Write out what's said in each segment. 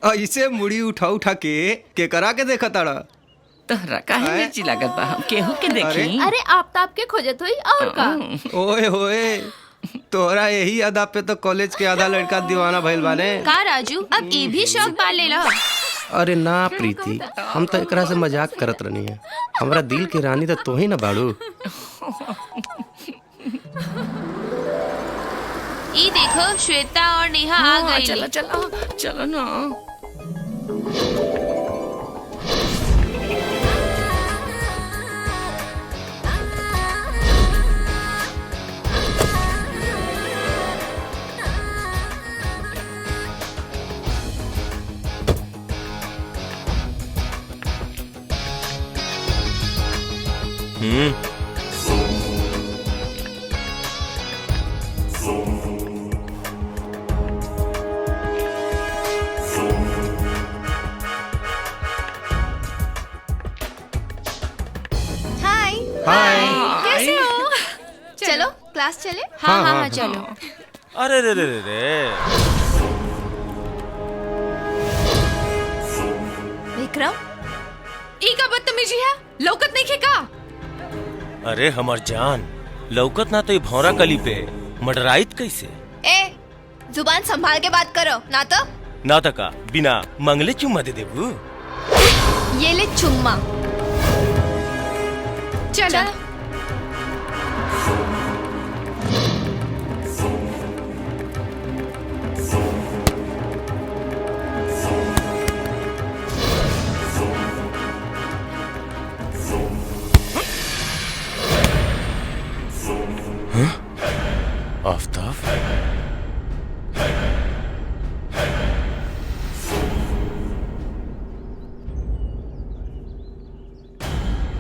ऐसे मुड़ी उठा उठा के करा के देखा ताड़ा। तहरा काहे मिर्ची लागत बा? हम केहू के देखी। अरे आप के खोजत हुई और का? ओए होए, तोरा यही अदा पे तो कॉलेज के आधा लड़का दीवाना भइल बाने। का राजू, अब ये भी शौक पाल लेला? अरे ना प्रीति, हम तो एकरा से मजाक करत रहनी है। हमरा दिल की रानी तो तू ही ना बाड़ू। ई देखो श्वेता और नेहा आ गई। चलो चलो चलो ना। हाय। कैसे हो? चलो क्लास चले। हाँ, हाँ, हाँ, चलो। अरे रे रे रे रे। विक्रम, ई का बदतमीजी है, लौकत नहीं खे का? अरे हमर जान, लौकत ना तो ये भौरा कली पे मडराइत कैसे? ए, जुबान संभाल के बात करो, ना तो ना तका बिना मंगले चुम्मा दे देबू। ये ले चुम्मा। चल। आफ्ताब,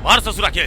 मार ससुरा के।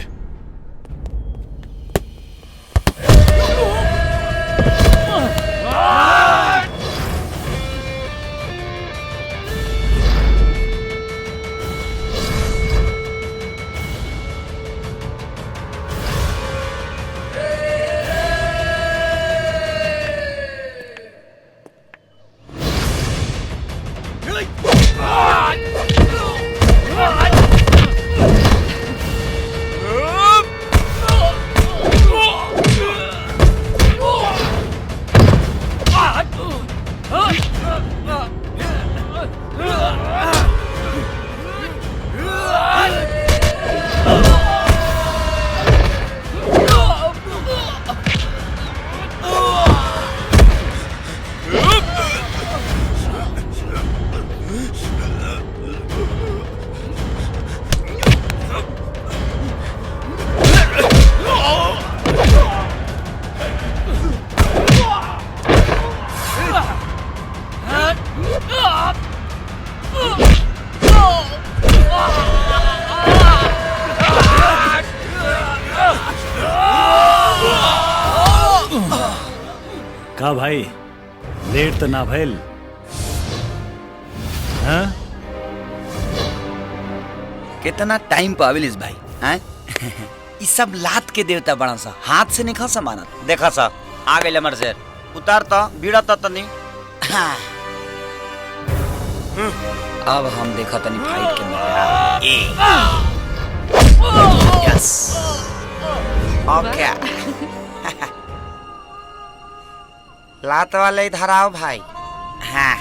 का भाई, लेट तो ना भइल? हाँ? कितना टाइम पावेलिस भाई हैं? ई सब लात के देवता बड़ा सा, हाथ से नहीं खा समानत। देखा सा आ गइल हमर शेर, उतार तो बीड़ा तो तनी। हाँ। अब हम देखा तनी फाइट के मजा। यस ओके। लात वाले इधर आओ भाई। हाँ।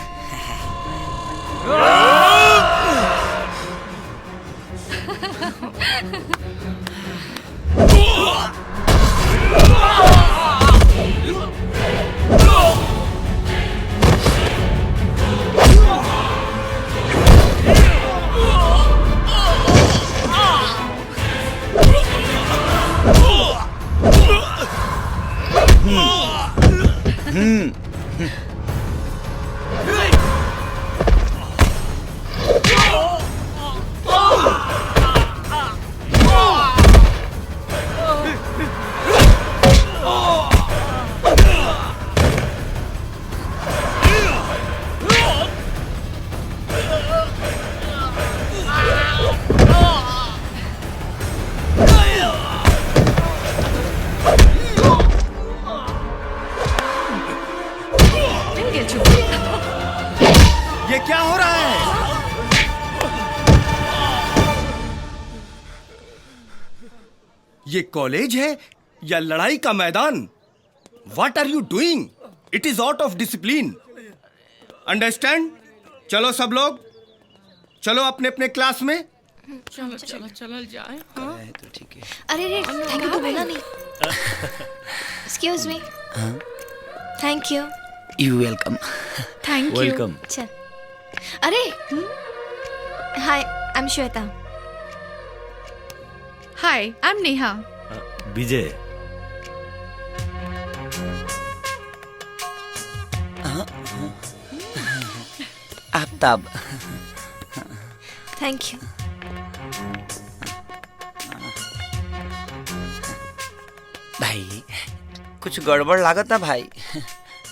ये क्या हो रहा है? ये कॉलेज है या लड़ाई का मैदान? What are you doing? It is out of discipline. Understand? चलो सब लोग, चलो अपने अपने क्लास में। चलो चलो चलो जाए। तो ठीक है। अरे रे थैंक यू तो बोला नहीं। Excuse me. Thank you. You welcome. Thank you. Welcome. चल। अरे hi I am Shweta. Hi I am Neha. Vijay. Aftab. Thank you. भाई कुछ गड़बड़ लागत है भाई।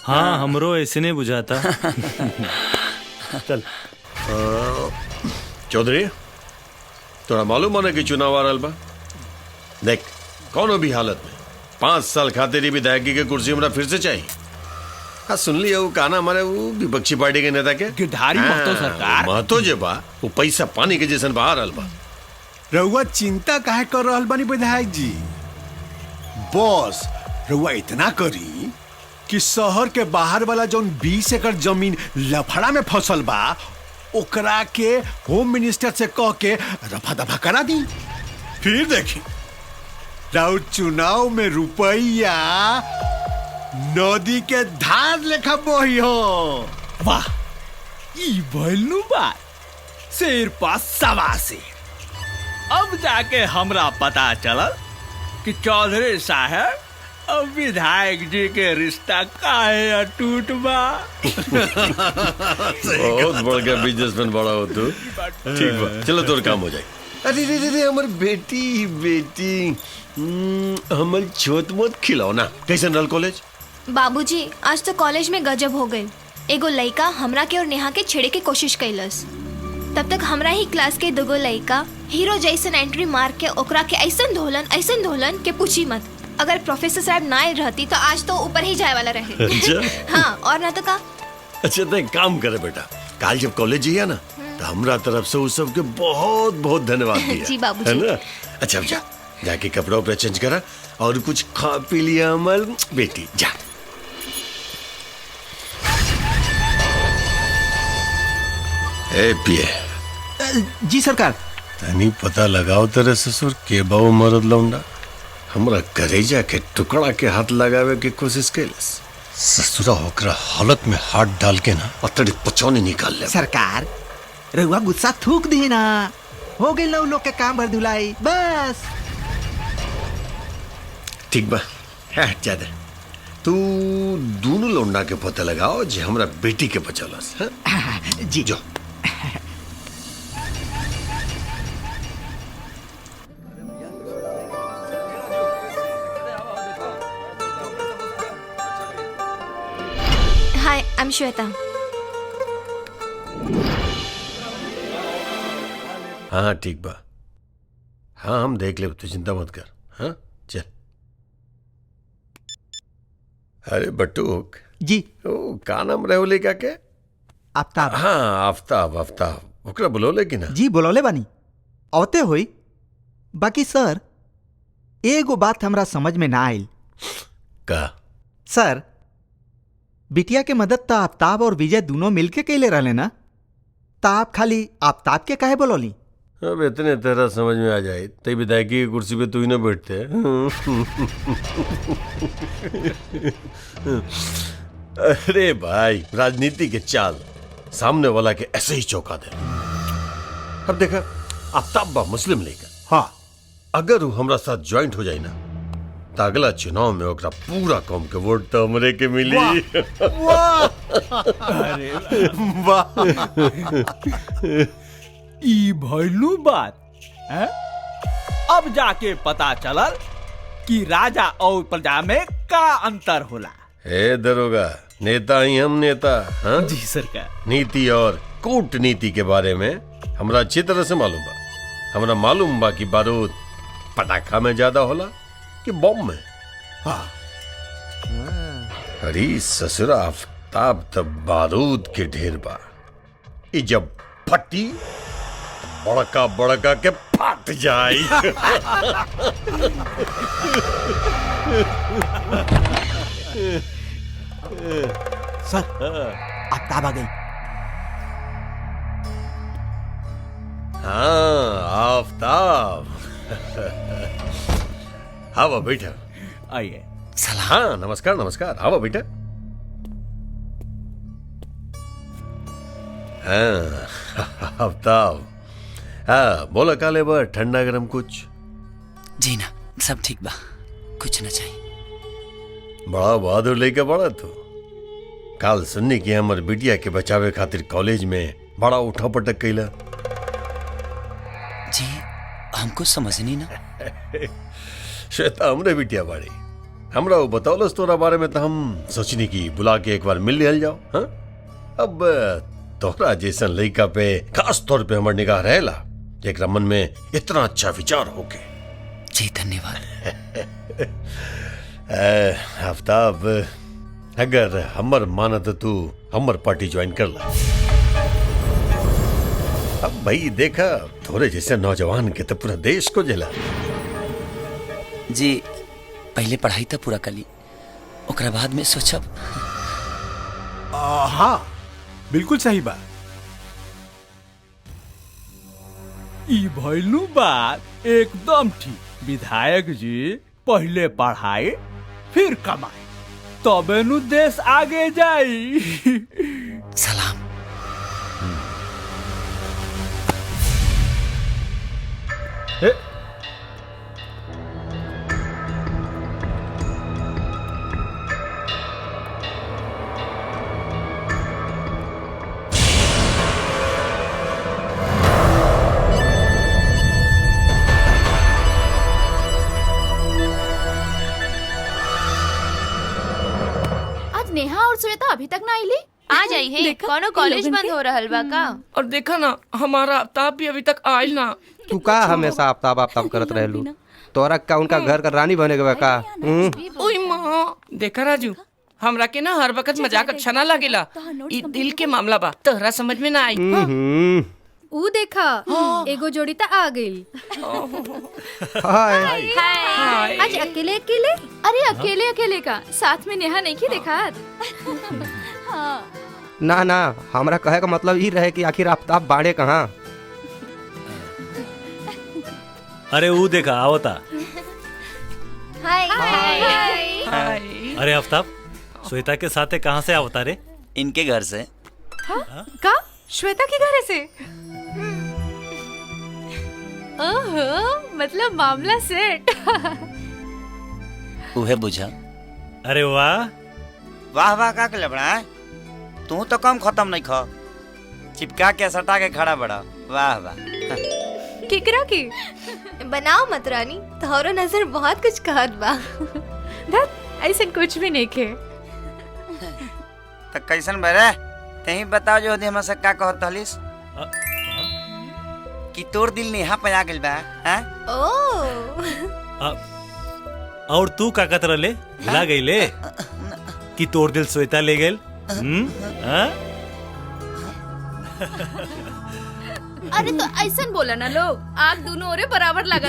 हाँ हमरो ऐसे नहीं बुझाता। चल चौधरी, तोरा मालूम है कि चुनाव आ रहल बा? देख, कौनो भी हालत में 5 साल खातिर ही विधायकी के कुर्सी हमरा फिर से चाहिए। हाँ सुन लिया वो कहना हमारे वो विपक्षी पार्टी के नेता के गिरधारी महतो सरकार। महतो जे बा वो पैसा पानी के जैसन बहा रहल बा। रउआ चिंता काहे कर रहल बानी विधायक जी? बॉस रउआ इतना करी कि शहर के बाहर वाला जौन 20 एकड़ जमीन लफड़ा में फसल बा ओकरा के होम मिनिस्टर से कह के रफा दफा करा दी। फिर देखी राउत चुनाव में रुपया नदी के धार लेखा बही हो। वाह, ई भइलू बात। शेर पास सवा शेर। अब जाके हमरा पता चलल कि चौधरी साहब अब विधायक जी के रिश्ता काहे अटूट बा। बहुत बड़ गया बिजनेसमैन बड़ा हो तू। ठीक बा, चलो तोर काम हो जाए। अरे रे रे रे हमर बेटी बेटी हमर छोट मोट खिलौना कैसन रहल कॉलेज? बाबूजी आज तो कॉलेज में गजब हो गई। एगो लड़का हमरा के और नेहा के छेड़े के कोशिश कैलस। तब तक हमरा ही क्लास के दुगो लड़का हीरो जैसन एंट्री मार के ओकरा के ऐसन धोलन के पूछी मत। अगर प्रोफेसर साहब ना रहती तो आज तो ऊपर ही जाए वाला रहे। अच्छा? हाँ और ना तो का। अच्छा तो एक काम करे बेटा, कल जब कॉलेज जाइए ना तो हमरा तरफ से उस सबके बहुत बहुत धन्यवाद दिया। जी बाबूजी। है ना? अच्छा जा जाके कपड़ा उपड़ा चेंज करा और कुछ खा पी लिया हमार बेटी। जा ए पिए। जी सरकार। तनी पता लगाओ तेरे ससुर के बाऊ मरद लौंडा हमरा करेजा के टुकड़ा के हाथ लगावे की कोशिश कैलस। ससुरा होकर हालत में हाथ डाल के ना अतड़ी पचौनी निकाल ले। सरकार रहुआ गुस्सा थूक दी ना, हो गई लोग के काम भर धुलाई बस। ठीक बा, है ज्यादा तू दोनों लौंडा के पता लगाओ जे हमरा बेटी के बचलस। जी जो हाय आई एम श्वेता। हाँ ठीक बा, हाँ हम देख ले, तू चिंता मत कर। हाँ चल। अरे बटूक जी ओ का नाम रहोले का के? आफ्ताब। हाँ आफ्ताब आफ्ताब ओकरा बुलौले कि ना? जी बुलौले बानी, औते होई। बाकी सर एगो बात हमरा समझ में ना आइल। का? सर बिटिया के मदद तो आफ्ताब और विजय दोनों मिलके कैले रहले ना, तो आप खाली आफ्ताब के काहे बोलौली? अब इतने तेरा समझ में आ जाए तई विधायकी की कुर्सी पे तू ही ना बैठते। अरे भाई राजनीति के चाल सामने वाला के ऐसे ही चौंका दे। अब देखा आफ्ताब बा मुस्लिम लीग, हाँ अगर वो हमरा साथ ज्वाइंट हो जाए ना तो अगला चुनाव में ओकरा पूरा कौम के वोट तो हमरे के मिली। अरे वाह, ई भइलू बात है? अब जाके पता चलल कि राजा और प्रजा में का अंतर होला। हे दरोगा, नेता ही हम नेता। हाँ जी सरकार। नीति और कूटनीति के बारे में हमरा अच्छी तरह से मालूम बा। हमरा मालूम बा कि बारूद पटाखा में ज्यादा होला कि बम में। हाँ अरे ससुरा आफ्ताब तब बारूद के ढेर बा, ई जब फटी बड़का बड़का के फट जाई। सर आफ्ताब आ गई। हाँ आफ्ताब। आओ बैठा। आइए। हाँ नमस्कार नमस्कार, आओ बैठा। हाँ आफ्ताब, हाँ बोला काले बा ठंडा गरम कुछ? जी ना, सब ठीक बा, कुछ ना चाहिए। बड़ा बहादुर लेके बड़ा तू। काल सुननी की हमर बिटिया के बचावे खातिर कॉलेज में बड़ा उठा पटक कैला। जी हमको समझ नहीं ना। श्वेता हमरे बिटिया बाड़ी, हमरा वो बतौलस तोरा बारे में तो हम सोचनी की बुला के एक बार मिल लिया जाओ। हाँ अब तोरा जैसन लड़का पे खास तौर पे हमर निगाह रहेला, एक मन में इतना अच्छा विचार होके। जी धन्यवाद। आफ्ताब अगर हमर माना तो तू हमर पार्टी ज्वाइन कर ला। अब भाई देखा थोड़े जैसे नौजवान के तो पूरा देश को जला। जी पहले पढ़ाई तो पूरा कर ली, ओकरा बाद में सोचब। हाँ बिल्कुल सही बात। ई भइलू बात एकदम ठीक। विधायक जी पहले पढ़ाई फिर कमाई, तबे नु देश आगे जाई। सलाम। नेहा और श्वेता अभी तक ना आईली। आ जाई है, कोनो कॉलेज बंद हो रहल बा का? और देखा ना हमारा आफ्ताब भी अभी तक आयल ना। तू का हमेशा आफ्ताब आफ्ताब करत रहलू? तोरा का उनका घर का रानी बने के का? ओए माँ देखा राजू, हमरा के ना हर वक्त मजाक अच्छा ना लगेला। ई दिल के मामला बा, तोहरा समझ में ना आई। ऊ देखा एगो जोड़ी त आ गई। हाय। आज अकेले अकेले? अरे अकेले अकेले का, साथ में नेहा नहीं की देखा। ना ना, हमरा कहे का मतलब ई रहे कि आखिर आफ्ताब बाड़े कहाँ? अरे वो देखा आवता। हाय हाय। अरे आफ्ताब श्वेता के साथ कहाँ से आवता रे? इनके घर से। का? श्वेता के घर से? ओहो, मतलब मामला सेट। उहे बुझा। अरे वाह वाह वाह का के लबड़ा है? तू तो कम खत्म नहीं खा, चिपका के सटा के खड़ा बड़ा। वाह वाह। किकरा की बनाओ मत रानी, तोहरो नजर बहुत कुछ कहत बा। धत ऐसा कुछ भी नहीं के। तो कैसन बरे तही बताओ जो हमसे से का कहत हलिस कि तोर दिल नेहा पे आ गेल बा। हैं और तू का कतर ले भुला गई ले कि तोर दिल श्वेता ले गेल? अरे तो ऐसा बोला ना लोग, आग दोनों ओरे बराबर लगा।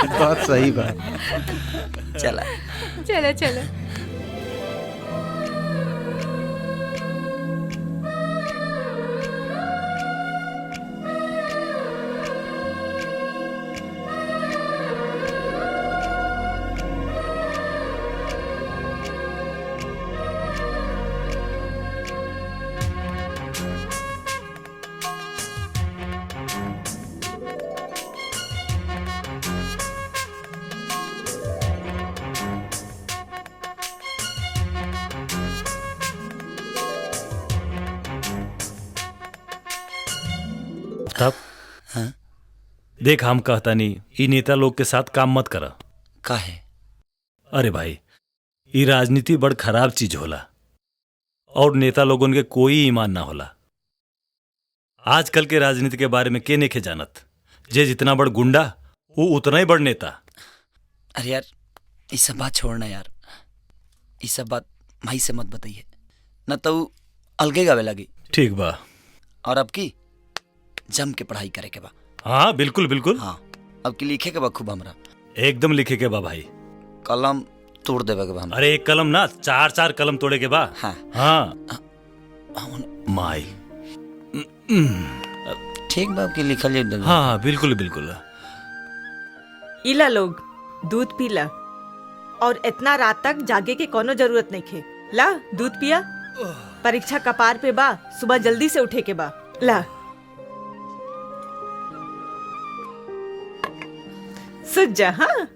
बहुत सही बात। चला चलो चलो। तब देख हम कहता नहीं ई नेता लोग के साथ काम मत करा। काहे? अरे भाई ई राजनीति बड़ खराब चीज होला और नेता लोगन के कोई ईमान ना होला। आजकल के राजनीति के बारे में के नेखे जानत, जे जितना बड़ गुंडा वो उतना ही बड़ नेता। अरे यार ये सब बात छोड़ना यार, ये सब बात माई से मत बताइए न तो अलगे गावे लगी। ठीक बा। और अब की जम के पढ़ाई करे के बा। हाँ बिल्कुल बिल्कुल। हाँ अब की लिखे के बा खूब हमरा। एकदम लिखे के बा भाई। कलम तोड़ देवे के बा हमरा। अरे एक कलम ना 4-4 कलम तोड़े के बा। हाँ हाँ माई ठीक बा की लिखल जाए। हाँ बिल्कुल बिल्कुल। इला लोग दूध पीला और इतना रात तक जागे के कोनो जरूरत नहीं खे। ला दूध पिया। परीक्षा कपार पे बा, सुबह जल्दी से उठे के बा। ला सुत जा। हाँ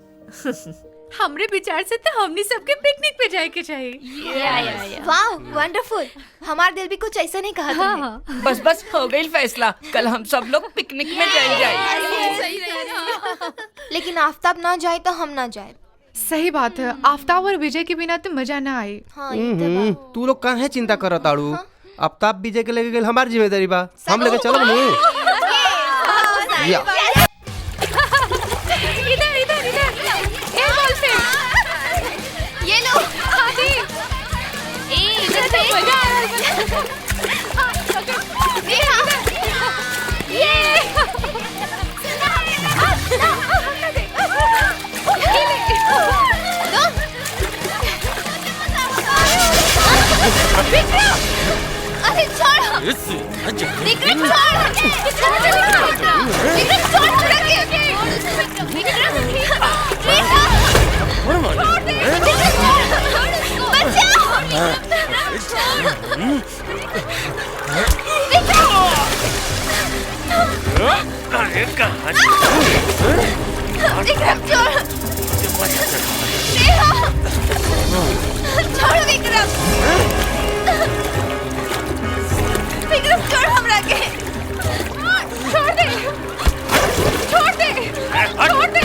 हमरे विचार से तो हमनी सबके पिकनिक पे जाए के चाहिए। वाह वंडरफुल। हमार दिल भी कुछ ऐसा नहीं कहा तुमने। बस बस हो गई फैसला, कल हम सब लोग पिकनिक में जाए। लेकिन आफ्ताब ना जाए तो हम ना जाए। सही बात है, आफ्ताब और विजय के बिना तो मजा ना आए। तू लोग काहे चिंता करत ताड़ू? आफ्ताब विजय के लेके गेल हमार जिम्मेदारी बा, हम लेके चलब नु। इधर इधर इधर ए बॉल पे ये लो। इधर से मजा आ रहा अरे छोड़ विक्रम, विक्रम छोड़ हमरा के। छोड़ दे छोड़ दे छोड़ दे।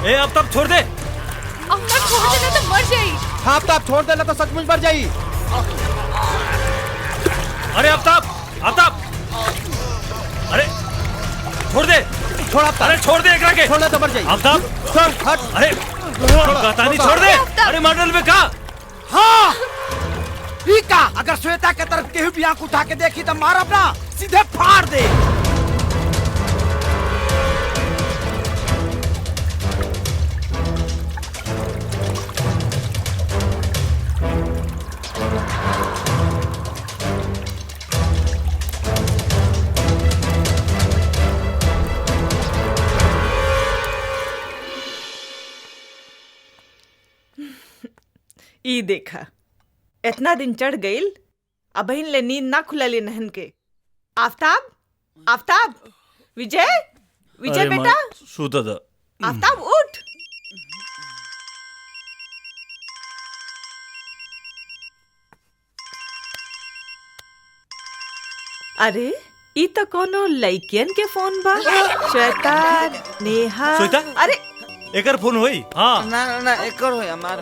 नहीं आफ्ताब छोड़ दे। आफ्ताब छोड़ देना तो मर जाई। हाँ आफ्ताब छोड़ देना तो सचमुच मर जाई। अरे आफ्ताब आफ्ताब अरे छोड़ दे। छोड़ आफ्ताब। अरे छोड़ दे एकरा के। छोड़ तो मर जाई। आफ्ताब छोड़ हट। अरे कहतानी छोड़ दे। अरे मॉडल में कहा। हाँ ठीक है, अगर श्वेता के तरफ केहू भी आंख उठा के देखी तो मार अपना सीधे फाड़ दे। ई देखा इतना दिन चढ़ गईल, अब ले नींद ना खुलले नहन के। आफ्ताब आफ्ताब विजय विजय बेटा सुता था। आफ्ताब उठ। अरे ई तो कोनो लइकियन के फोन बा। श्वेता नेहा। श्वेता अरे एकर फोन होई। हाँ ना ना ना एकर होई हमार।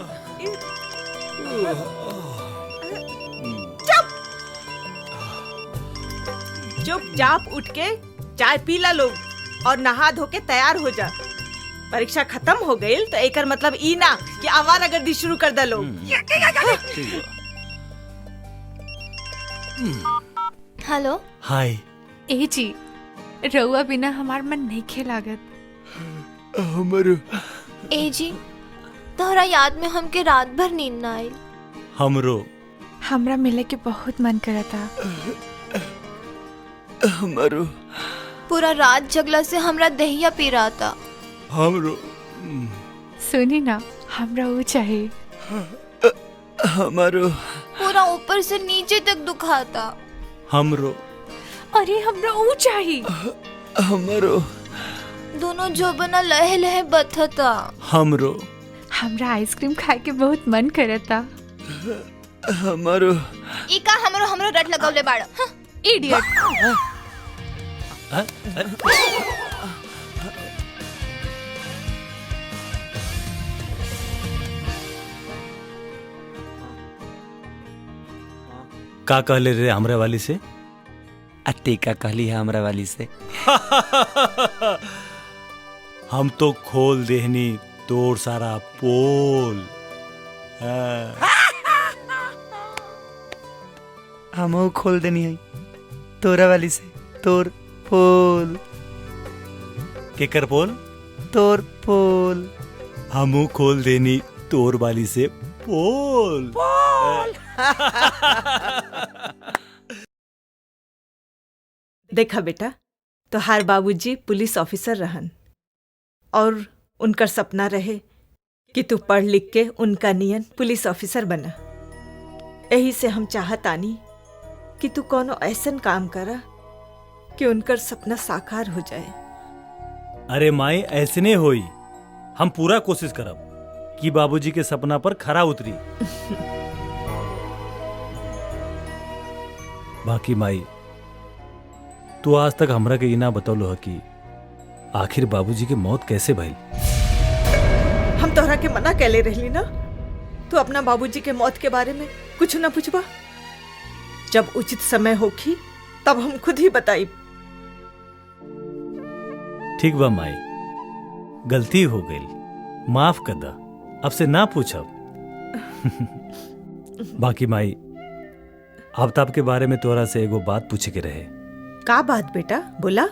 चुपचाप उठ के चाय पी ला लोग और नहा धो के तैयार हो जा। परीक्षा खत्म हो गई तो एकर मतलब ई ना कि आवारागर्दी शुरू कर दे लोग। Hello hi. ए जी रउआ बिना हमार मन नहीं खेलागत। हमरो ए जी तोहरा याद में हमके रात भर नींद ना आई। हमरो हमरा मिले के बहुत मन करता। हमरो पूरा रात जगला से हमरा दहिया पी रहा था। हमरो सुनी ना हमरा वो चाहिए। हमरो पूरा ऊपर से नीचे तक दुखाता। हमरो अरे हमरा ऊ चाहिए। हमरो दोनों जो बना लहे लहे बथता। हमरो हमरा आइसक्रीम खाए के बहुत मन करता। हमरो इका हमरो हमरो रट लगवले बाड़। इडियट। का कहले रे हमरे वाली से? अट्टी का कहली है हमरा वाली से। हम तो खोल देहनी तोर सारा पोल। हम खोल देनी है तोरा वाली से तोर पोल। केकर पोल? तोर पोल। हमू खोल देनी तोर वाली से पोल। देखा बेटा, तोहार बाबूजी पुलिस ऑफिसर रहन और उनकर सपना रहे कि तू पढ़ लिख के उनका नियन पुलिस ऑफिसर बना। यही से हम चाहतानी कि तू कोनो ऐसन काम करा कि उनकर सपना साकार हो जाए। अरे माई ऐसे नहीं होई, हम पूरा कोशिश करब कि बाबूजी के सपना पर खरा उतरी। बाकी माई तू आज तक हमरा के इना बतौलो है कि आखिर बाबूजी के मौत कैसे भइल। हम तोहरा के मना कैले रहली ना, तू अपना बाबूजी के मौत के बारे में कुछ ना पूछबा। जब उचित समय होखी तब हम खुद ही बताई। ठीक बा माई, गलती हो गई, माफ कर दा, अब से ना पूछब। बाकी माई आफ्ताब के बारे में तोरा से एगो बात पूछे के रहे। का बात बेटा, बोला।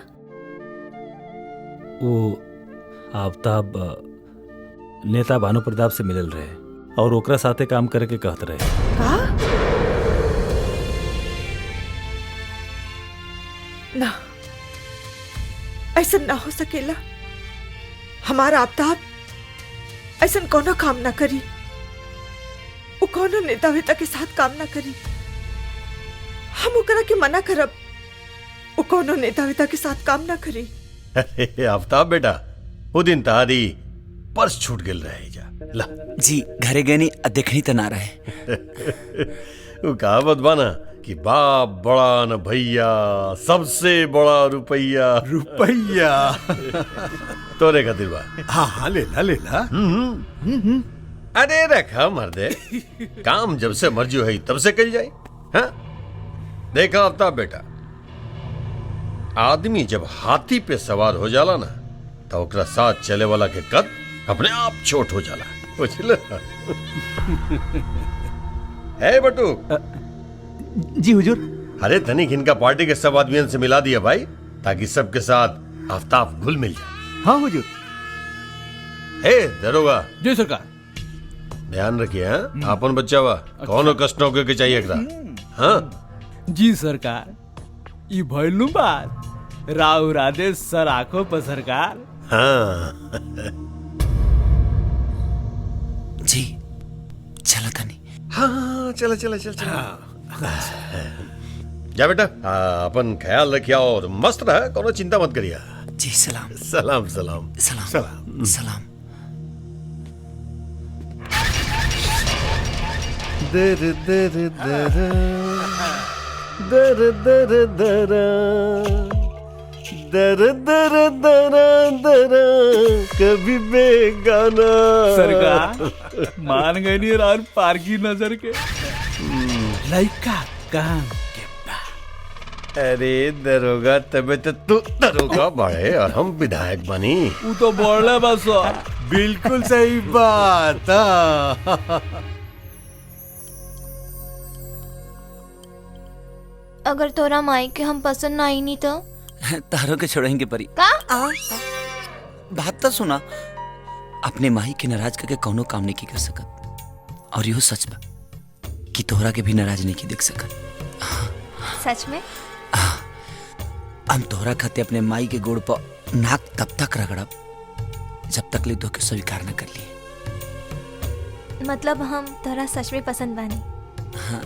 वो आफ्ताब नेता भानु प्रताप से मिलल रहे और ओकरा साथे काम करे के कहत रहे। का? ना, ऐसा ना हो सकेला। हमारा आफ्ताब ऐसा कोनो काम ना करी। वो कोनो नेता वेता के साथ काम ना करी। हम ओकरा के मना करब, वो कोनो नेता वेता के साथ काम ना करी। अरे आफ्ताब बेटा, वो दिन तारी पर्स छूट गेल रहे जा। ला जी घरे गए नहीं, देखनी तो ना रहे। वो कहावत बाना कि बाप बड़ा न भैया, सबसे बड़ा रुपैया। रुपैया तोरे खातिर बा। हाँ हाँ ले ला ले ला। अरे रखा मर्दे, काम जब से मर्जी है तब से कल जाए। हाँ देखा आफ्ताब बेटा, आदमी जब हाथी पे सवार हो जाला ना तो ओकरा साथ चले वाला के कद अपने आप छोट हो जाला। बुझल? है बटू? जी हुजूर। अरे तनिक इनका पार्टी के सब आदमियों से मिला दिया भाई, ताकि सबके साथ आफ्ताब घुल मिल जाए। हाँ हुजूर। हे दरोगा। जी सरकार। ध्यान रखिए। हाँ अपन बच्चा वा कौनो कष्ट न के चाहिए एकरा। हाँ जी सरकार। ई भइलू बात राव राधे सर आंखों पर सरकार। हाँ जी चलो तनी। हाँ चलो चलो चलो चलो। जा बेटा, अपन ख्याल रखिया और मस्त रहा, कोनो चिंता मत करिया। जी सलाम। सलाम सलाम सलाम सलाम सलाम। दर दर दर दर दर दर दर दर दर दर कभी बेगाना। सरकार मान गई नहीं रान पार की नजर के लइका काम के बा। अरे दरोगा, तबे तो तू दरोगा बाड़े और हम विधायक बनी। वो तो बोले बस। बिल्कुल सही बात। अगर तोरा माई के हम पसंद ना आई नहीं तो तारों के छोड़ेंगे परी। का? बात तो सुना, अपने माही के नाराज करके कौनो काम नहीं की कर सकत, और यो सच बा कि तोहरा के भी नाराज नहीं की देख सकत। सच में? हम तोहरा खाते अपने माई के गोड़ पर नाक तब तक रगड़ब जब तक ले तो के स्वीकार न कर लिए। मतलब हम तोरा सच में पसंद बानी? हाँ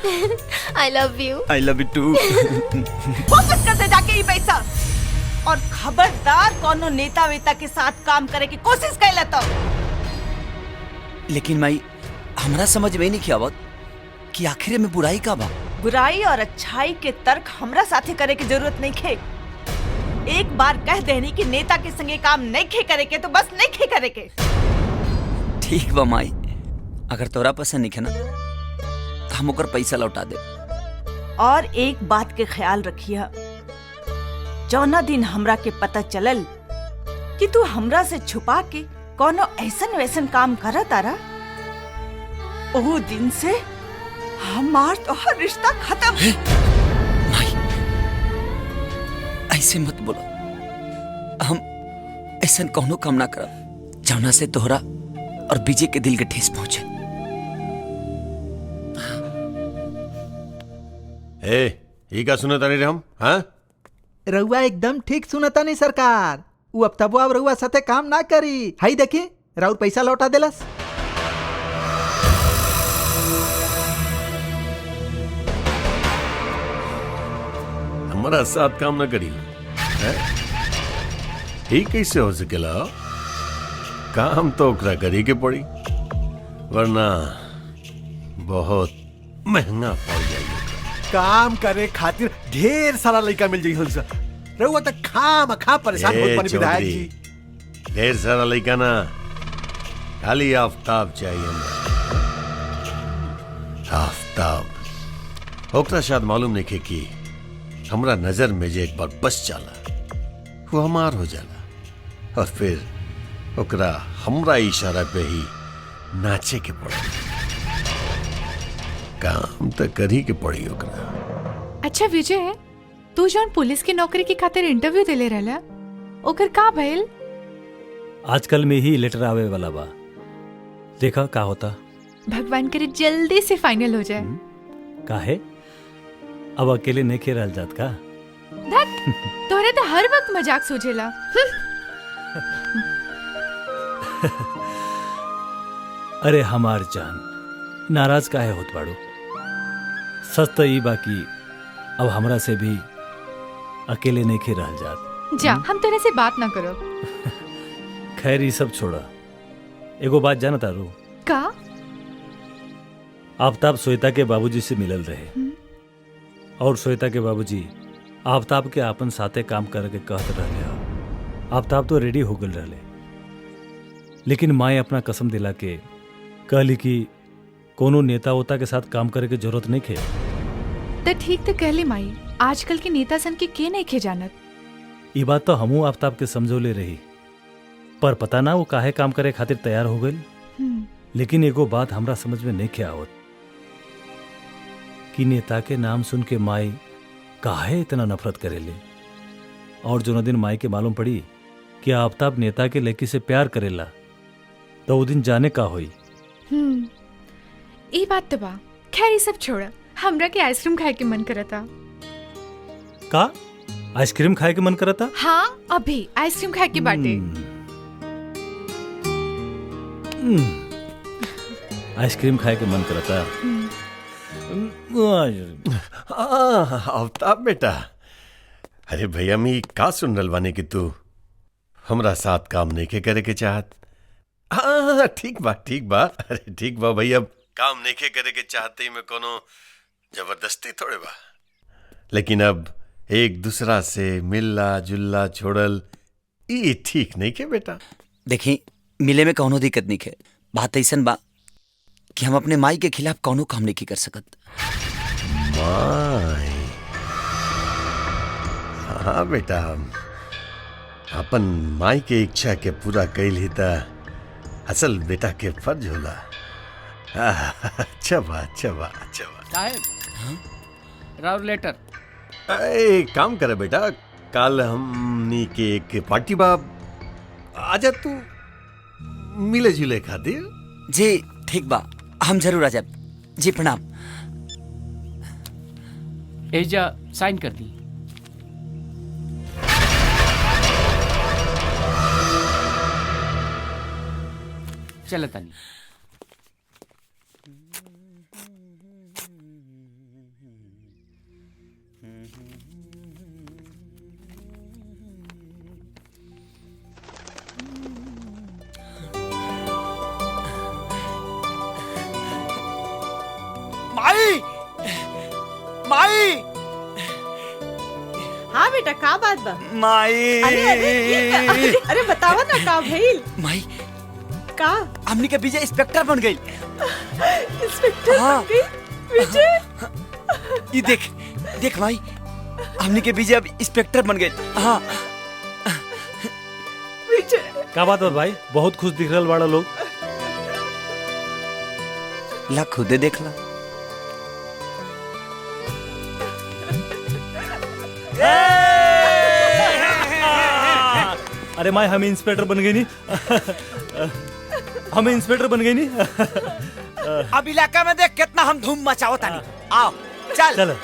I love you. I love you too. वापस कर दे जाके ये पैसा, और खबरदार कोनो नेता वेता के साथ काम करे की कोशिश कैला तो। लेकिन माई हमरा समझ में नहीं आवत कि आखिर में बुराई का बा। बुराई और अच्छाई के तर्क हमरा साथे करे की जरूरत नहीं खे। एक बार कह देनी कि नेता के संगे काम नहीं खे करे के तो बस नहीं खे करे के। ठीक बा माई, अगर तोरा पसंद नहीं है ना तो हम ओकर पैसा लौटा दे। और एक बात के ख्याल रखिया, जौना दिन हमरा के पता चलल कि तू हमरा से छुपा के कोनो ऐसन वैसन काम करत तारा, ओ दिन से हमार तोहर रिश्ता खत्म। ऐसे मत बोलो, हम ऐसा कौनो काम ना करब जौना से तोहरा और विजय के दिल के ठेस पहुंचे। ये का सुने तानी रे हम? हाँ? रउआ एकदम ठीक सुनता नहीं सरकार। वो अब तबो अब रउआ साथे काम ना करी। हाई देखी राउर पैसा लौटा देलस। हमारा साथ काम न करी ठीक कैसे हो सकेला? काम तो ओकरा करी के पड़ी, वरना बहुत महंगा पड़ जाएगी। काम करे खातिर ढेर सारा लड़का मिल जाई हमसे। रहुआ तक खाम खा परेशान होत बनी विधायक जी। ढेर सारा लड़का ना, खाली आफ्ताब चाहिए हमरा। आफ्ताब ओकरा शायद मालूम नहीं कि हमरा नजर में जे एक बार बस जाला वो हमार हो जाला, और फिर ओकरा हमरा इशारा पे ही नाचे के पड़ी। काम तो करी के पड़ी ओकरा। अच्छा विजय, तू जौन पुलिस की नौकरी की खातिर इंटरव्यू देले रहला, ओकर का भइल? आजकल में ही लेटर आवे वाला बा, देखा का होता। भगवान करे जल्दी से फाइनल हो जाए। काहे? अब अकेले नहीं खेल रहल जात का? धत, तोरे तो हर वक्त मजाक सूझेला। अरे हमार जान, नाराज काहे होत बाड़ू? सच तो ई बाकी अब हमरा से भी अकेले नहीं खेल रहल जात। जा, हम तेरे से बात ना करो। खैर ये सब छोड़ा, एगो बात जाना तारू? का? आफ्ताब श्वेता के बाबूजी से मिलल रहे, और श्वेता के बाबूजी आफ्ताब के आपन साथे काम करके कहत रहले। आफ्ताब तो रेडी हो गल रहले, लेकिन माए अपना कसम दिला के कहली कि कोनो नेता वोता के साथ काम करे के जरूरत नहीं खे। तो ठीक तो कहली माई, आजकल के नेता सन के नहीं खे जानत। ये बात तो हमू आफ्ताब के समझोले रही, पर पता ना वो काहे काम करे खातिर तैयार हो गई। लेकिन एगो बात हमरा समझ में नहीं खे आवत कि नेता के नाम सुन के माई काहे इतना नफरत करेले, और जो न दिन माई के मालूम पड़ी कि आफ्ताब नेता के लड़की से प्यार करेला, तो वो दिन जाने का होई। ये बात तो बा। खैर ये सब छोड़, हमरा के आइसक्रीम खाए के मन करता। का आइसक्रीम खाए के मन करता? हाँ, अभी आइसक्रीम खाए के बाटे। आइसक्रीम खाए के मन करता। आफ्ताब बेटा, अरे भैया मी का सुन रल बानी कि तू हमरा साथ काम नहीं के करे के चाहत। हाँ ठीक बा ठीक बा, अरे ठीक बा भैया, काम नहीं के करे के चाहते ही में कोनो जबरदस्ती थोड़े बा, लेकिन अब एक दूसरा से मिलना जुलना छोड़ल ये ठीक नहीं के बेटा। देखी मिले में कौनो दिक्कत नहीं है, बात ऐसन बा कि हम अपने माई के खिलाफ कौनो काम नहीं कर सकत। माई? हाँ बेटा, अपन माई के इच्छा के पूरा कैल ही ता असल बेटा के फर्ज होला। अच्छा बा अच्छा बा अच्छा बा। साहब राव लेटर। काम करे बेटा, कल हमनी के एक पार्टी बा, आजा तू मिले जुले खातिर। जी ठीक बा, हम जरूर आ जाब। जी प्रणाम। एजा साइन कर दी। चल तानी। माई माई हाँ बेटा का बात बा? माई अरे बतावा ना का भइल? माई का हमनी के विजय इंस्पेक्टर बन गई। इंस्पेक्टर बन गई विजय? ये देख देख माई, हमनी के विजय अब इंस्पेक्टर बन गई। हाँ विजय का बात है भाई, बहुत खुश दिख रहा बड़ा लोग। ला खुदे देख ला। अरे माई हम इंस्पेक्टर बन गई नहीं। हम इंस्पेक्टर बन गई नहीं। अब इलाका में देख कितना हम धूम मचाओ तानी। आओ चल चल।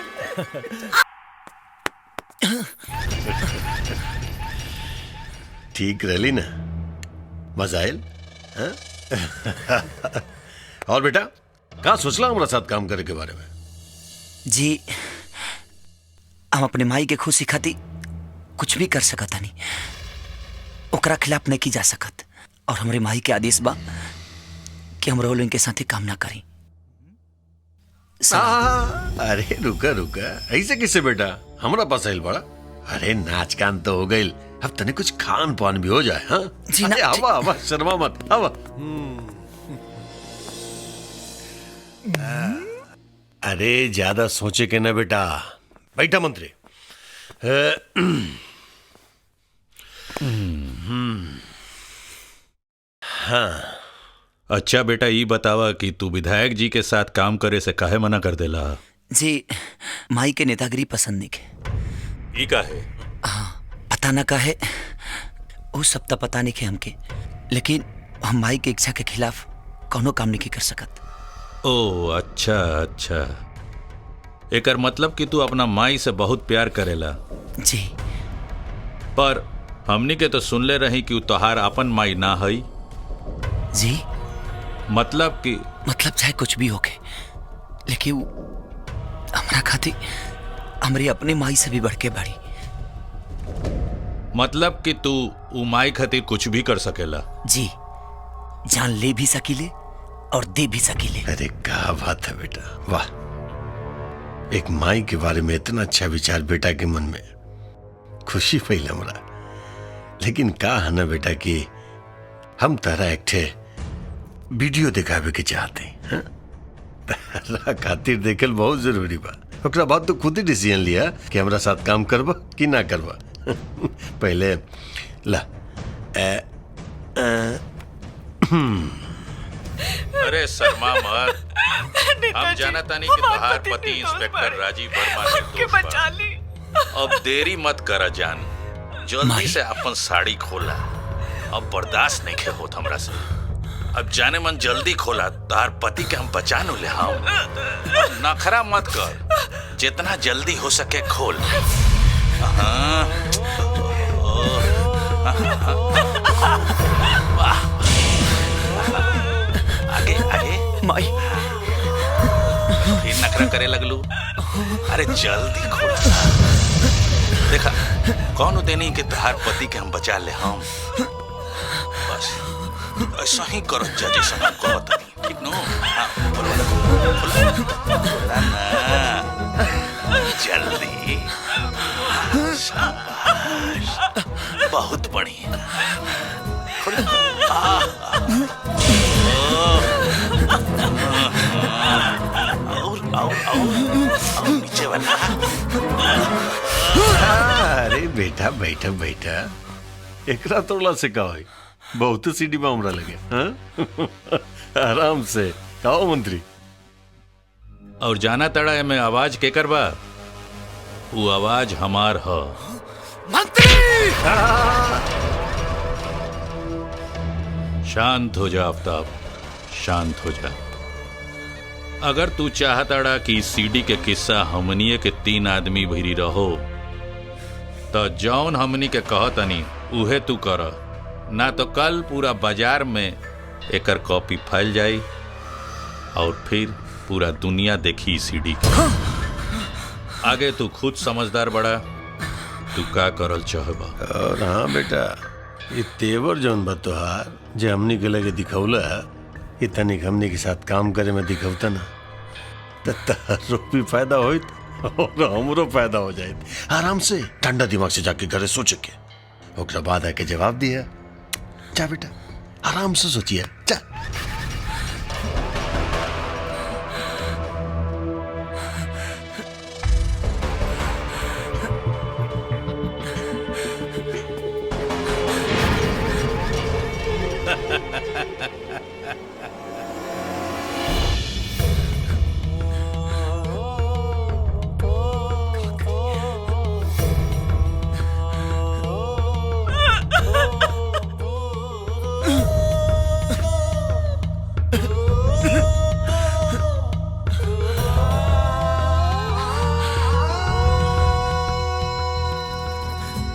ठीक रहली ना, मजा आयल? हाँ? और बेटा कहाँ सोचला हमारा साथ काम करे के बारे में? जी हम अपने माई के खुशी खातिर कुछ भी कर सकत नहीं, ओकरा खिलाफ नहीं की जा सकत। और हमारे माई के आदेश बा कि हम रोल इनके साथ ही काम ना करी। अरे रुका रुका, ऐसे किसे बेटा, हमारा पास आइल बड़ा। अरे नाच गान तो हो गई, अब तने कुछ खान पान भी हो जाए। हाँ जी ना, हवा हवा शर्मा मत हवा। अरे ज्यादा सोचे के ना बेटा, बैठा मंत्री। हाँ अच्छा बेटा ये बतावा कि तू विधायक जी के साथ काम करे से काहे मना कर देला? जी माई के नेतागिरी पसंद नहीं के। ई काहे? पता ना काहे, वो सब तो पता नहीं के हमके, लेकिन हम माई के इच्छा के खिलाफ कोनो काम नहीं कर सकत। ओ अच्छा अच्छा, एकर मतलब कि तू अपना माई से बहुत प्यार करेला। जी पर हमनी के तो सुनले रही कि तोहार अपन माई ना हई। जी मतलब चाहे कुछ भी होके, लेकिन हमरा खातिर हमरी अपने माई से भी बढ़ के बड़ी। मतलब कि तू उ माई खातिर कुछ भी कर सकेला? जी जान ले भी सकीले और दे भी सकीले। अरे क्या बात है बेटा, वाह। एक माई के बारे में इतना अच्छा विचार बेटा के मन में, खुशी फैल हमरा। लेकिन का है ना बेटा कि हम तारा एक ठे वीडियो दिखावे के चाहते हैं। तारा खातिर देखल बहुत जरूरी बा। ओकरा बाद तो खुद ही डिसीजन लिया कि हमरा साथ काम करबा कि ना करबा। पहले ला अरे शर्मा मत, हम जानता नहीं कि तोहार पति इंस्पेक्टर राजीव वर्मा निर्दोष बा। अब देरी मत करा जान, जल्दी से अपन साड़ी खोला। अब बर्दाश्त नहीं खे होत हमरा से। अब जाने मन जल्दी खोला, तार पति के हम पहचान ले। हाँ नखरा मत कर, जितना जल्दी हो सके खोल। आगे आगे माई फिर नखरा करे लगलू। अरे जल्दी खोल। देखा कौन देनी के तहार पति के हम बचा ले। हम बस ऐसा ही करो जैसा हम कहत नहीं, ठीक नो? हाँ बोला ना जल्दी। शाबाश, बहुत बढ़िया। और नीचे वाला। अरे बेटा बैठा बैठा, एकरा तोड़ला से का होई, बहुत सीढ़ी में हमरा लगे। हाँ? आराम से कहो मंत्री। और जाना तड़ा में आवाज के करबा, वो आवाज हमार ह। मंत्री शांत हो जा आफ्ताब, शांत हो जा। अगर तू चाहताड़ा कि सीडी के किस्सा हमनिए के 3 आदमी भिरी रहो, तो जौन हमनी के कहतनी उहे तू कर, ना तो कल पूरा बाजार में एकर कॉपी फैल जाई और फिर पूरा दुनिया देखी सीडी के। आगे तू खुद समझदार बड़ा, तू का करल चाहबा। और हाँ बेटा, ये तेवर जौन बा तोहार जे हमनी के लगे दिखौला ये तनिक हमनी के साथ काम करे में दिखौता ना तो तारो भी फायदा होइत और हमरो फायदा हो जाए। आराम से ठंडा दिमाग से जाके घरे सोच के ओकरा बाद आके जवाब दिया। जा बेटा आराम से सोचिए, जा।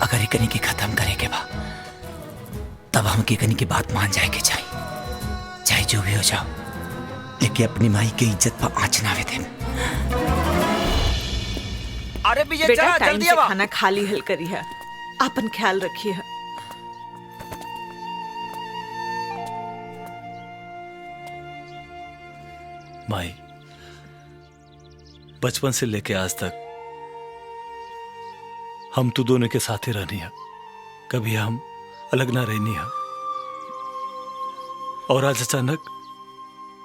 अगर एकनी के खत्म करे के बा तब हम केकनी की बात मान जाए के चाहिए, चाहे जो भी हो जाओ, लेकिन अपनी माई के इज्जत पर आँच ना आवे देन। अरे बेटा टाइम से खाना खा ली हल करी है, अपन ख्याल रखिए। माई, बचपन से लेके आज तक हम तो दोनों के साथ ही रहनी है, कभी हम अलग ना रहनी है। और आज अचानक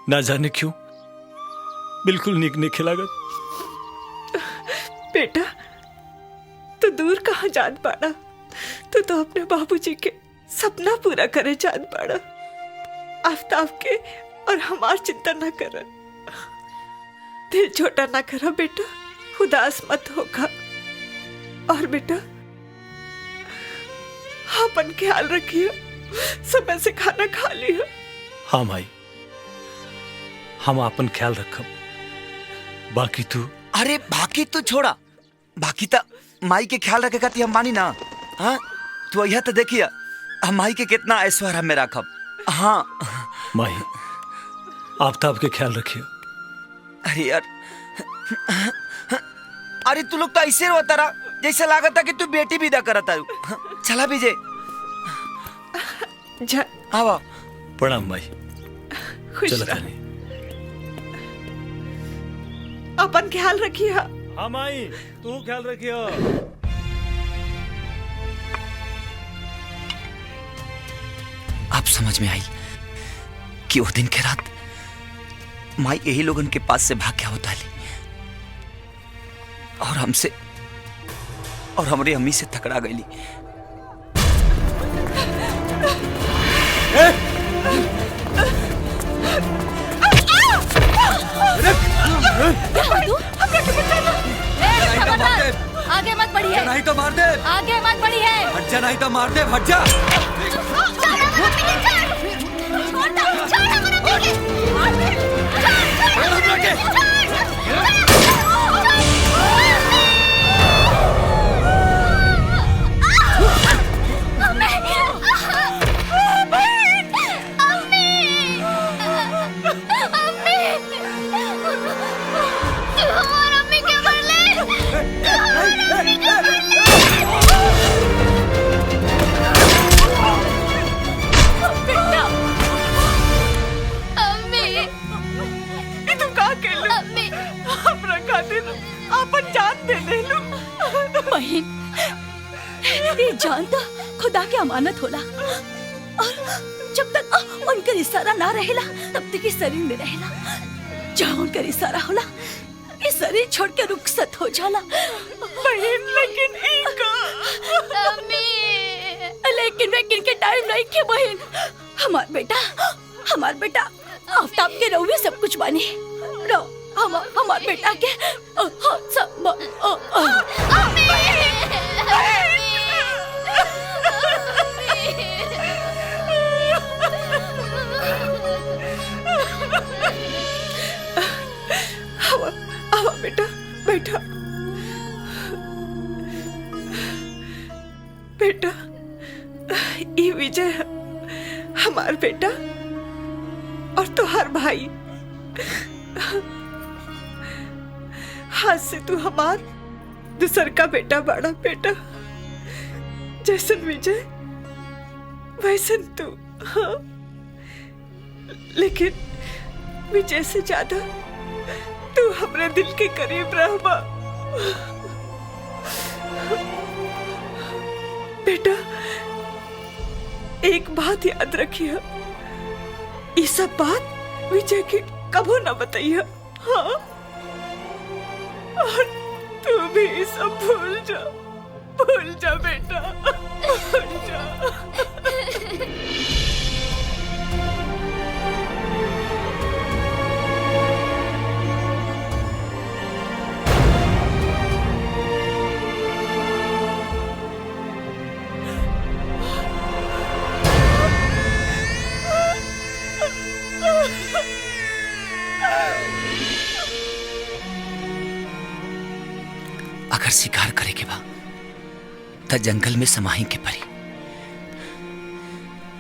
ना जाने क्यों बिल्कुल निक नहीं खिलागत। बेटा तू दूर कहाँ जान पाड़ा, तू तो अपने बाबूजी के सपना पूरा करे जान पाड़ा। आफ्ताब के और हमार चिंता ना कर, दिल छोटा ना करा बेटा, उदास मत होगा। और बेटा अपन ख्याल रखिए, समय से खाना खा लिया। हाँ माई, हम अपन ख्याल रखब। बाकी तू? अरे बाकी तू छोड़ा, बाकी तो माई के ख्याल रखेगा ती हम मानी ना। हाँ तू यह तो देखिए हम माई के कितना ऐश्वर्य में रखब। हाँ माई, आफ्ताब के ख्याल रखिए। अरे यार, अरे तू लोग तो ऐसे रोता रहा जैसे लागत था कि तू बेटी विदा करता है। चला विजय, आवा। प्रणाम माई। खुश रह, अपन ख्याल रखिए। हाँ माई, तू ख्याल रखिए। अब समझ में आई कि वो दिन के रात माई यही लोगन के पास से भाग गया होता है और हमसे और हमारी अम्मी से टकरा गई। आगे मत बढ़िए, नहीं तो मार दे। आगे मत बढ़िए, हट जा, नहीं तो मार दे। हट जा। ये जान तो खुदा के अमानत होला और जब तक उनका इशारा ना रहेला तब तक ये शरीर में रहेला। जहाँ उनका इशारा होला ये शरीर छोड़ के रुखसत हो जाला। बहन लेकिन लेकिन के टाइम नहीं के बहन। हमार बेटा आफ्ताब के रहुए सब कुछ बानी। हमार बेटा के सब आवा बेटा, बैठा। बेटा ये विजय है, हमार बेटा और तुहार भाई। हाथ से तू हमार दूसर का बेटा बड़ा बेटा, जैसन विजय वैसन तू। हाँ, लेकिन विजय से ज्यादा तू हमरे दिल के करीब रहबा। बेटा एक बात याद रखिए, ये सब बात विजय के कबो न बताइए। हाँ, और तू भी ये सब भूल जा बेटा, भूल जा। अगर शिकार करे के बा त जंगल में समाही के परी।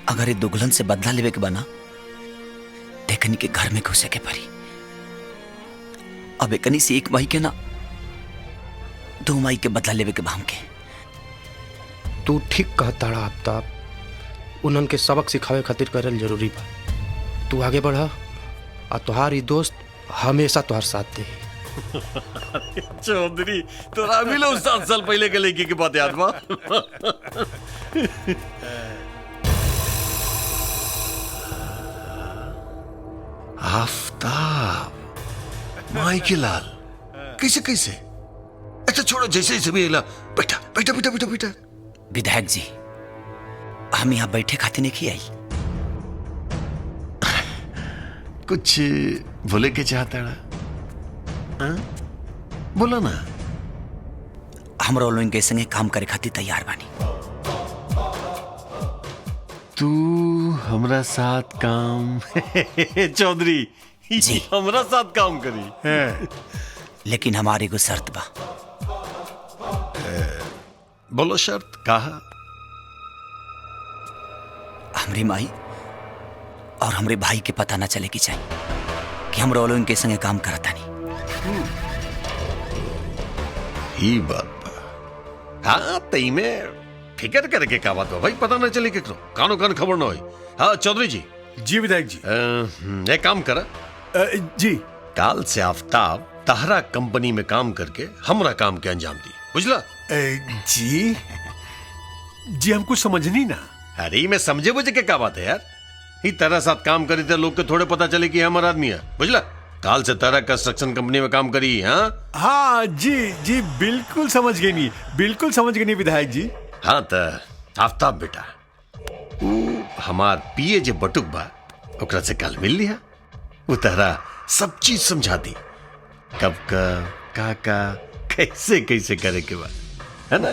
अगर ये दुगलन से बदला लेवे के बना देखनी के घर में घुसे के परी। अब एकनी से एक माही के ना 2 माही के बदला लेवे के बा हमके। तू ठीक कहता आफ्ताब, उन्हन के सबक सिखावे खातिर करल जरूरी बा। तू आगे बढ़ और तुहार ई दोस्त हमेशा तुहार साथ दे। चौधरी तोरा भी लो 7 साल पहले के लड़की की बात याद बा? आफ्ताब, माई के लाल, कैसे कैसे? अच्छा छोड़ो, जैसे जैसे भी हिला। बैठा बैठा बैठा बैठा बैठा। विधायक जी, हम यहाँ बैठे खाते नहीं आई। कुछ बोले के चाहता है? बोला ना। हम रोलों के संगे काम करे खातिर तैयार बानी। तू हमरा साथ काम चौधरी जी हमरा साथ काम करी। लेकिन हमारी को शर्त बा। बोलो शर्त कहा। हमरी माई और हमरे भाई के पता ना चले की चाहिए कि हम रोलों के संगे काम करता नहीं। ही बात बा। हाँ, तई में फिकर करके का बात बा भाई, पता ना चले केकरो, कानो कान खबर ना होई। हाँ चौधरी जी। जी विधायक जी। एक काम करा जी। काल से आफ्ताब तहरा कंपनी में काम करके हमरा काम के अंजाम दी, बुझला? जी जी, हम कुछ समझनी ना। अरे मैं समझे बुझे के क्या बात है यार। ही तरह साथ काम करी थे लोग के थोड़े पता चले कि हमारा आदमी है, बुझला? काल से तरह कंस्ट्रक्शन कंपनी में काम करी। हाँ हाँ जी जी, बिल्कुल समझ गई नहीं, बिल्कुल समझ गई नहीं विधायक जी। हाँ तो आफ्ताब बेटा, वो हमार पीए जे बटुक बा ओकरा से कल मिल लिया। वो तरह सब चीज समझा दी, कब का कैसे कैसे करे के बा, है ना?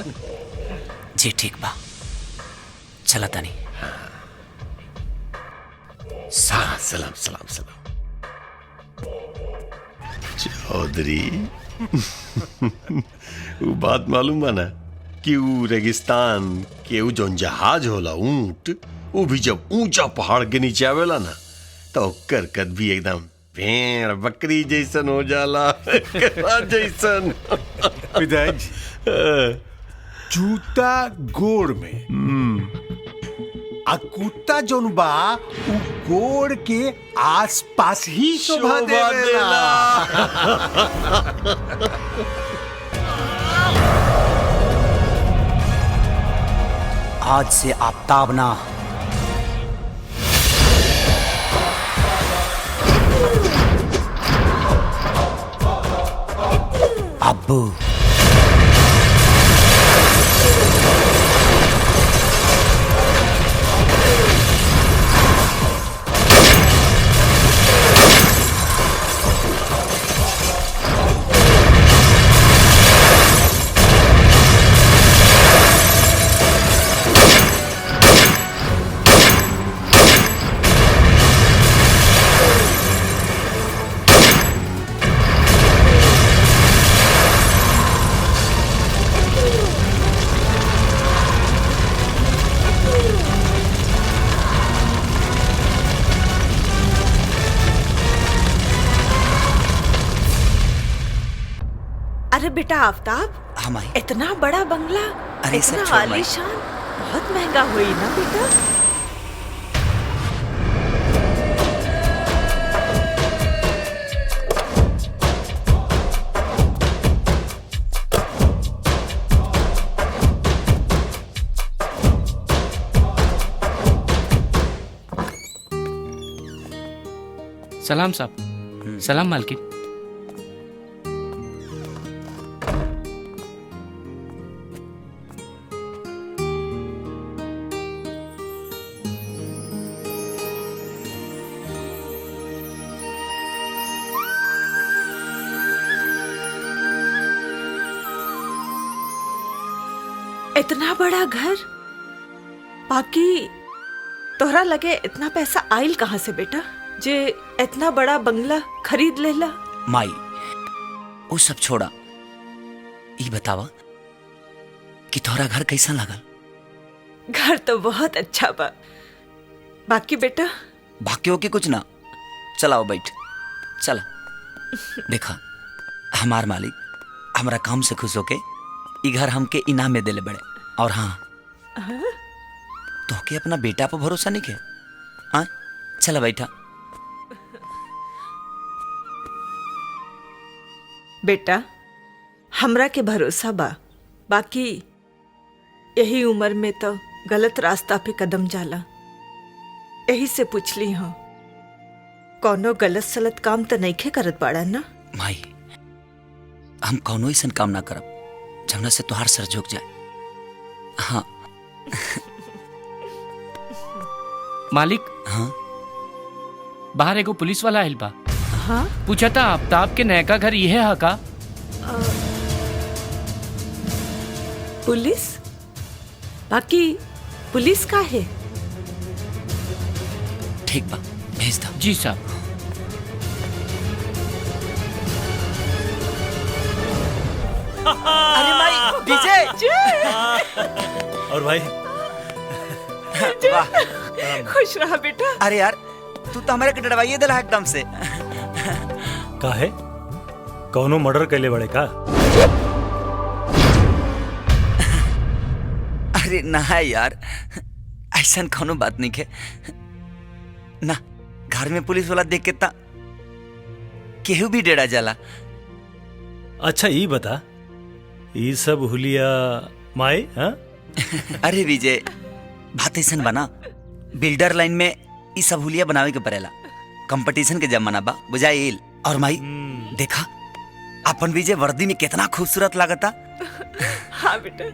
जी ठीक बा, चला तानी। सलाम सलाम सलाम सलाम। चौधरी वो बात मालूम है ना कि वो रेगिस्तान के वो जो जहाज होला ऊंट, वो भी जब ऊंचा पहाड़ के नीचे आवेला ना तो करकत भी एकदम भेड़ बकरी जैसन हो जाला जैसन। विधायक जी, जूता गोड़ में आ कुत्ता जोन बा उ गोड़ के आसपास ही शोभा देवेला। आज से आफ्ताब ना अब्बू। अरे बेटा आफ्ताब, हाँ माई। इतना बड़ा बंगला, अरे सब इतना छोड़ माई। आलीशान, बहुत महंगा हुई ना बेटा। सलाम साहब। सलाम मालकिन। इतना बड़ा घर, बाकी तोहरा लगे इतना पैसा आइल कहाँ से बेटा, जे इतना बड़ा बंगला खरीद लेला? माई वो सब छोड़ा, ये बतावा कि तोहरा घर कैसा लगल? घर तो बहुत अच्छा बा, बाकी बेटा बाकियों की कुछ ना। चलाओ बैठ, चला। देखा हमार मालिक हमारा काम से खुश होके ई घर हमके इनाम में देले बड़े। और हाँ, तो के अपना बेटा पर भरोसा नहीं के? हाँ चला बैठा। बेटा हमरा के भरोसा बा, बाकी यही उम्र में तो गलत रास्ता पे कदम जाला, यही से पूछली हूँ। कौनो गलत सलत काम तो नहीं खे करत बाड़ा ना? माई हम कौनो ऐसा काम ना करब जमुना से तुहार सर झुक जाए। हाँ मालिक। हाँ बाहर एगो पुलिस वाला आइल बा। हाँ पूछा था आफ्ताब के नयका घर ये है का? पुलिस? बाकी पुलिस का है? ठीक बा, भेज दो। जी साहब। अरे माई विजय। और भाई वाह, खुश रहा बेटा। अरे यार तू तो हमारे के डरवाइए दिला एकदम से। काहे कौनो मर्डर कैले बड़े का? अरे ना यार, ऐसा कौनो बात नहीं है ना। घर में पुलिस वाला देख के ता केहू भी डेरा जाला। अच्छा ये बता, ये सब हुलिया माई? हाँ अरे विजय बात ऐसा बना, बिल्डर लाइन में ये सब हुलिया बनावे के पड़ेला, कंपटीशन के जमाना बा, बुझाइल। और माई देखा अपन विजय वर्दी में कितना खूबसूरत लागता। हाँ बेटा,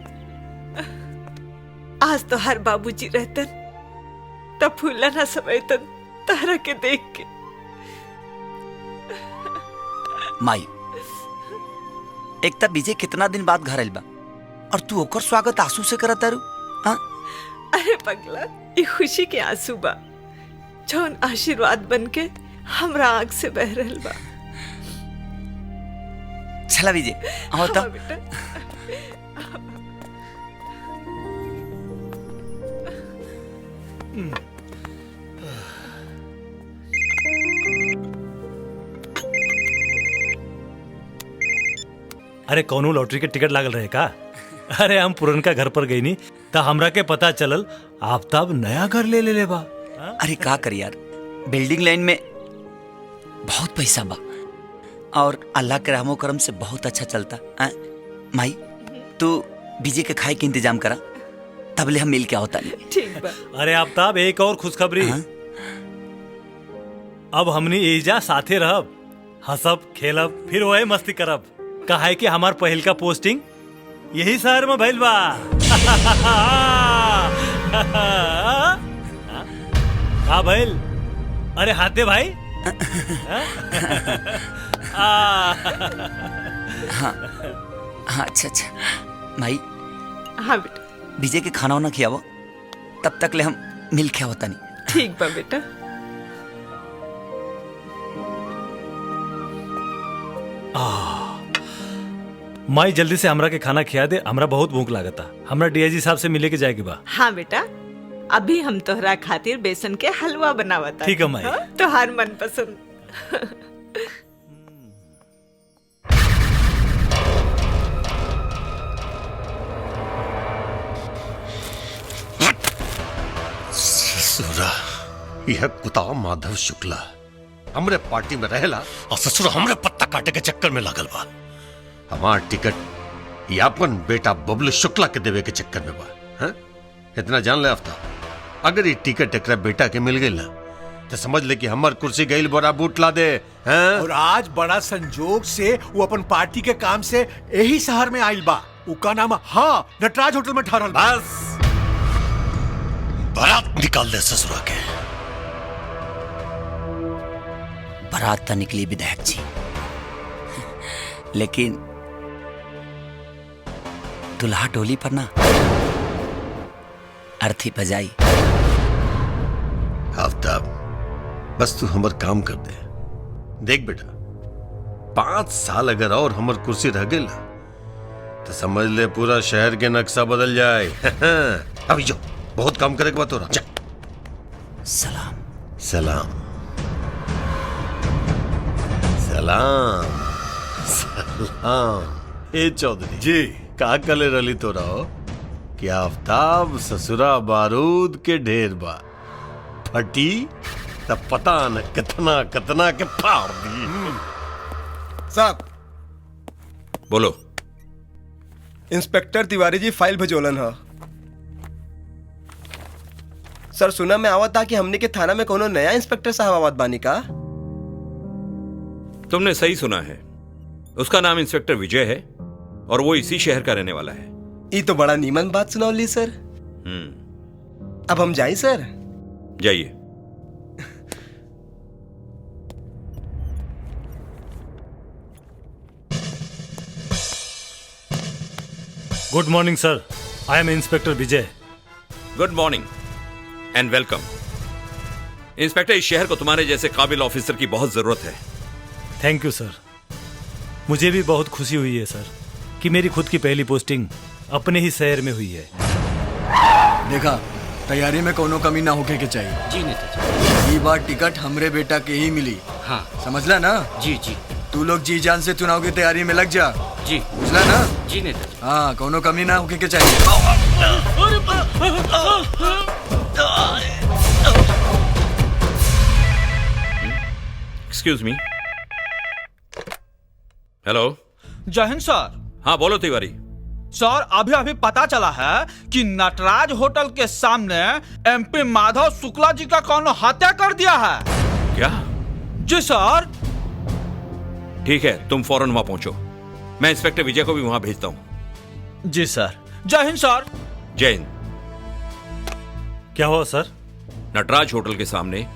आज तो हर बाबूजी रहतन तब फूला ना समझतन तारा के देख के। माई एक तब विजय कितना दिन बाद घर आइल बा और तू ओकर स्वागत आंसू से करत तारू। हाँ अरे पगला, ये खुशी के आंसू बा जौन आशीर्वाद बन के हमरा आंख से बह रहल बा। चला विजय आओ तो। हाँ बेटा। अरे कौनो लॉटरी के टिकट लागल रहे का? अरे हम पुरनका घर पर गई नी तो हमरा के पता चलल आफ्ताब नया घर ले बा। अरे का कर यार, बिल्डिंग लाइन में बहुत पैसा बा और अल्लाह के रहमो करम से बहुत अच्छा चलता। माई तू विजय के खाए के इंतजाम करा, तबले हम मिल के होता नहीं। ठीक बा। अरे आफ्ताब एक और खुशखबरी। अब हमनी एजा साथे रहब, हंसब खेलब, फिर वही मस्ती करब। काहे कि हमार पहिल का पोस्टिंग यही शहर में भइल बा। का भइल? अरे हाथे भाई। हाँ हाँ अच्छा अच्छा माई। हाँ बेटा। विजय के खाना वाना खियावो, तब तक ले हम मिल के होता नहीं। ठीक बा बेटा। माई जल्दी से हमरा के खाना खिया दे, हमरा बहुत भूख लागता। हमरा डीआईजी साहब से मिले के जाए के बा। हाँ बेटा, अभी हम तोहरा खातिर बेसन के हलवा बनावता। ठीक है माई। तोहार मन पसंद। यह कुताव माधव शुक्ला हमरे पार्टी में रहेला और ससुर हमरे पत्ता काटे के चक्कर में लागल बा। हमार टिकट यापन बेटा बबलू शुक्ला के देवे के चक्कर में बा। हाँ? इतना जान ले आफ्ताब, अगर ये टिकट एकरा बेटा के मिल गई ना तो समझ ले कि हमार कुर्सी गई बड़ा बूट ला दे। हाँ? और आज बड़ा संजोग से वो अपन पार्टी के काम से यही शहर में आइल बा। उसका नाम हाँ नटराज होटल में ठहरल। बस बारात निकाल दे ससुरा के। बारात तो निकली विधायक जी, लेकिन दुल्हा टोली पर ना अर्थी बजाई। आफ्ताब बस तू हमर काम कर दे। देख बेटा 5 साल अगर और हमर कुर्सी रह गई तो समझ ले पूरा शहर के नक्शा बदल जाए। अभी जो बहुत काम करे के बात हो रहा। जा। सलाम सलाम सलाम सलाम। ए चौधरी जी का कले रली तो रहो कि आफ्ताब ससुरा बारूद के ढेर बा, फटी तब पता न कितना कितना के फाड़ दी। साहब बोलो। इंस्पेक्टर तिवारी जी फाइल भेजोलन है। सर सुना में आवत था कि हमने के थाना में कोनो नया इंस्पेक्टर साहब आवत बानी का। तुमने सही सुना है, उसका नाम इंस्पेक्टर विजय है और वो इसी शहर का रहने वाला है। ये तो बड़ा नीमन बात सुनौली सर। अब हम जाए सर। जाइए। Good morning sir, I am inspector Vijay. Good morning and welcome. Inspector, इस शहर को तुम्हारे जैसे काबिल ऑफिसर की बहुत जरूरत है। थैंक यू सर। मुझे भी बहुत खुशी हुई है सर कि मेरी खुद की पहली पोस्टिंग अपने ही शहर में हुई है। देखा, तैयारी में कोनो कमी ना होके के चाहिए। जी नेता ये बार टिकट हमरे बेटा के ही मिली। हाँ समझला ना? जी जी। तू लोग जी जान से चुनाव की तैयारी में लग जा। जी बुझला ना? जी नेता। हाँ, कोनो कमी ना होके के चाहिए। Excuse me. हेलो। जय हिंद सर। हाँ बोलो तिवारी। सर अभी अभी पता चला है कि नटराज होटल के सामने एमपी माधव शुक्ला जी का कौन हत्या कर दिया है। क्या? जी सर। ठीक है, तुम फौरन वहां पहुंचो। मैं इंस्पेक्टर विजय को भी वहां भेजता हूं। जी सर। जय हिंद सर। जय हिंद। क्या हुआ सर? नटराज होटल के सामने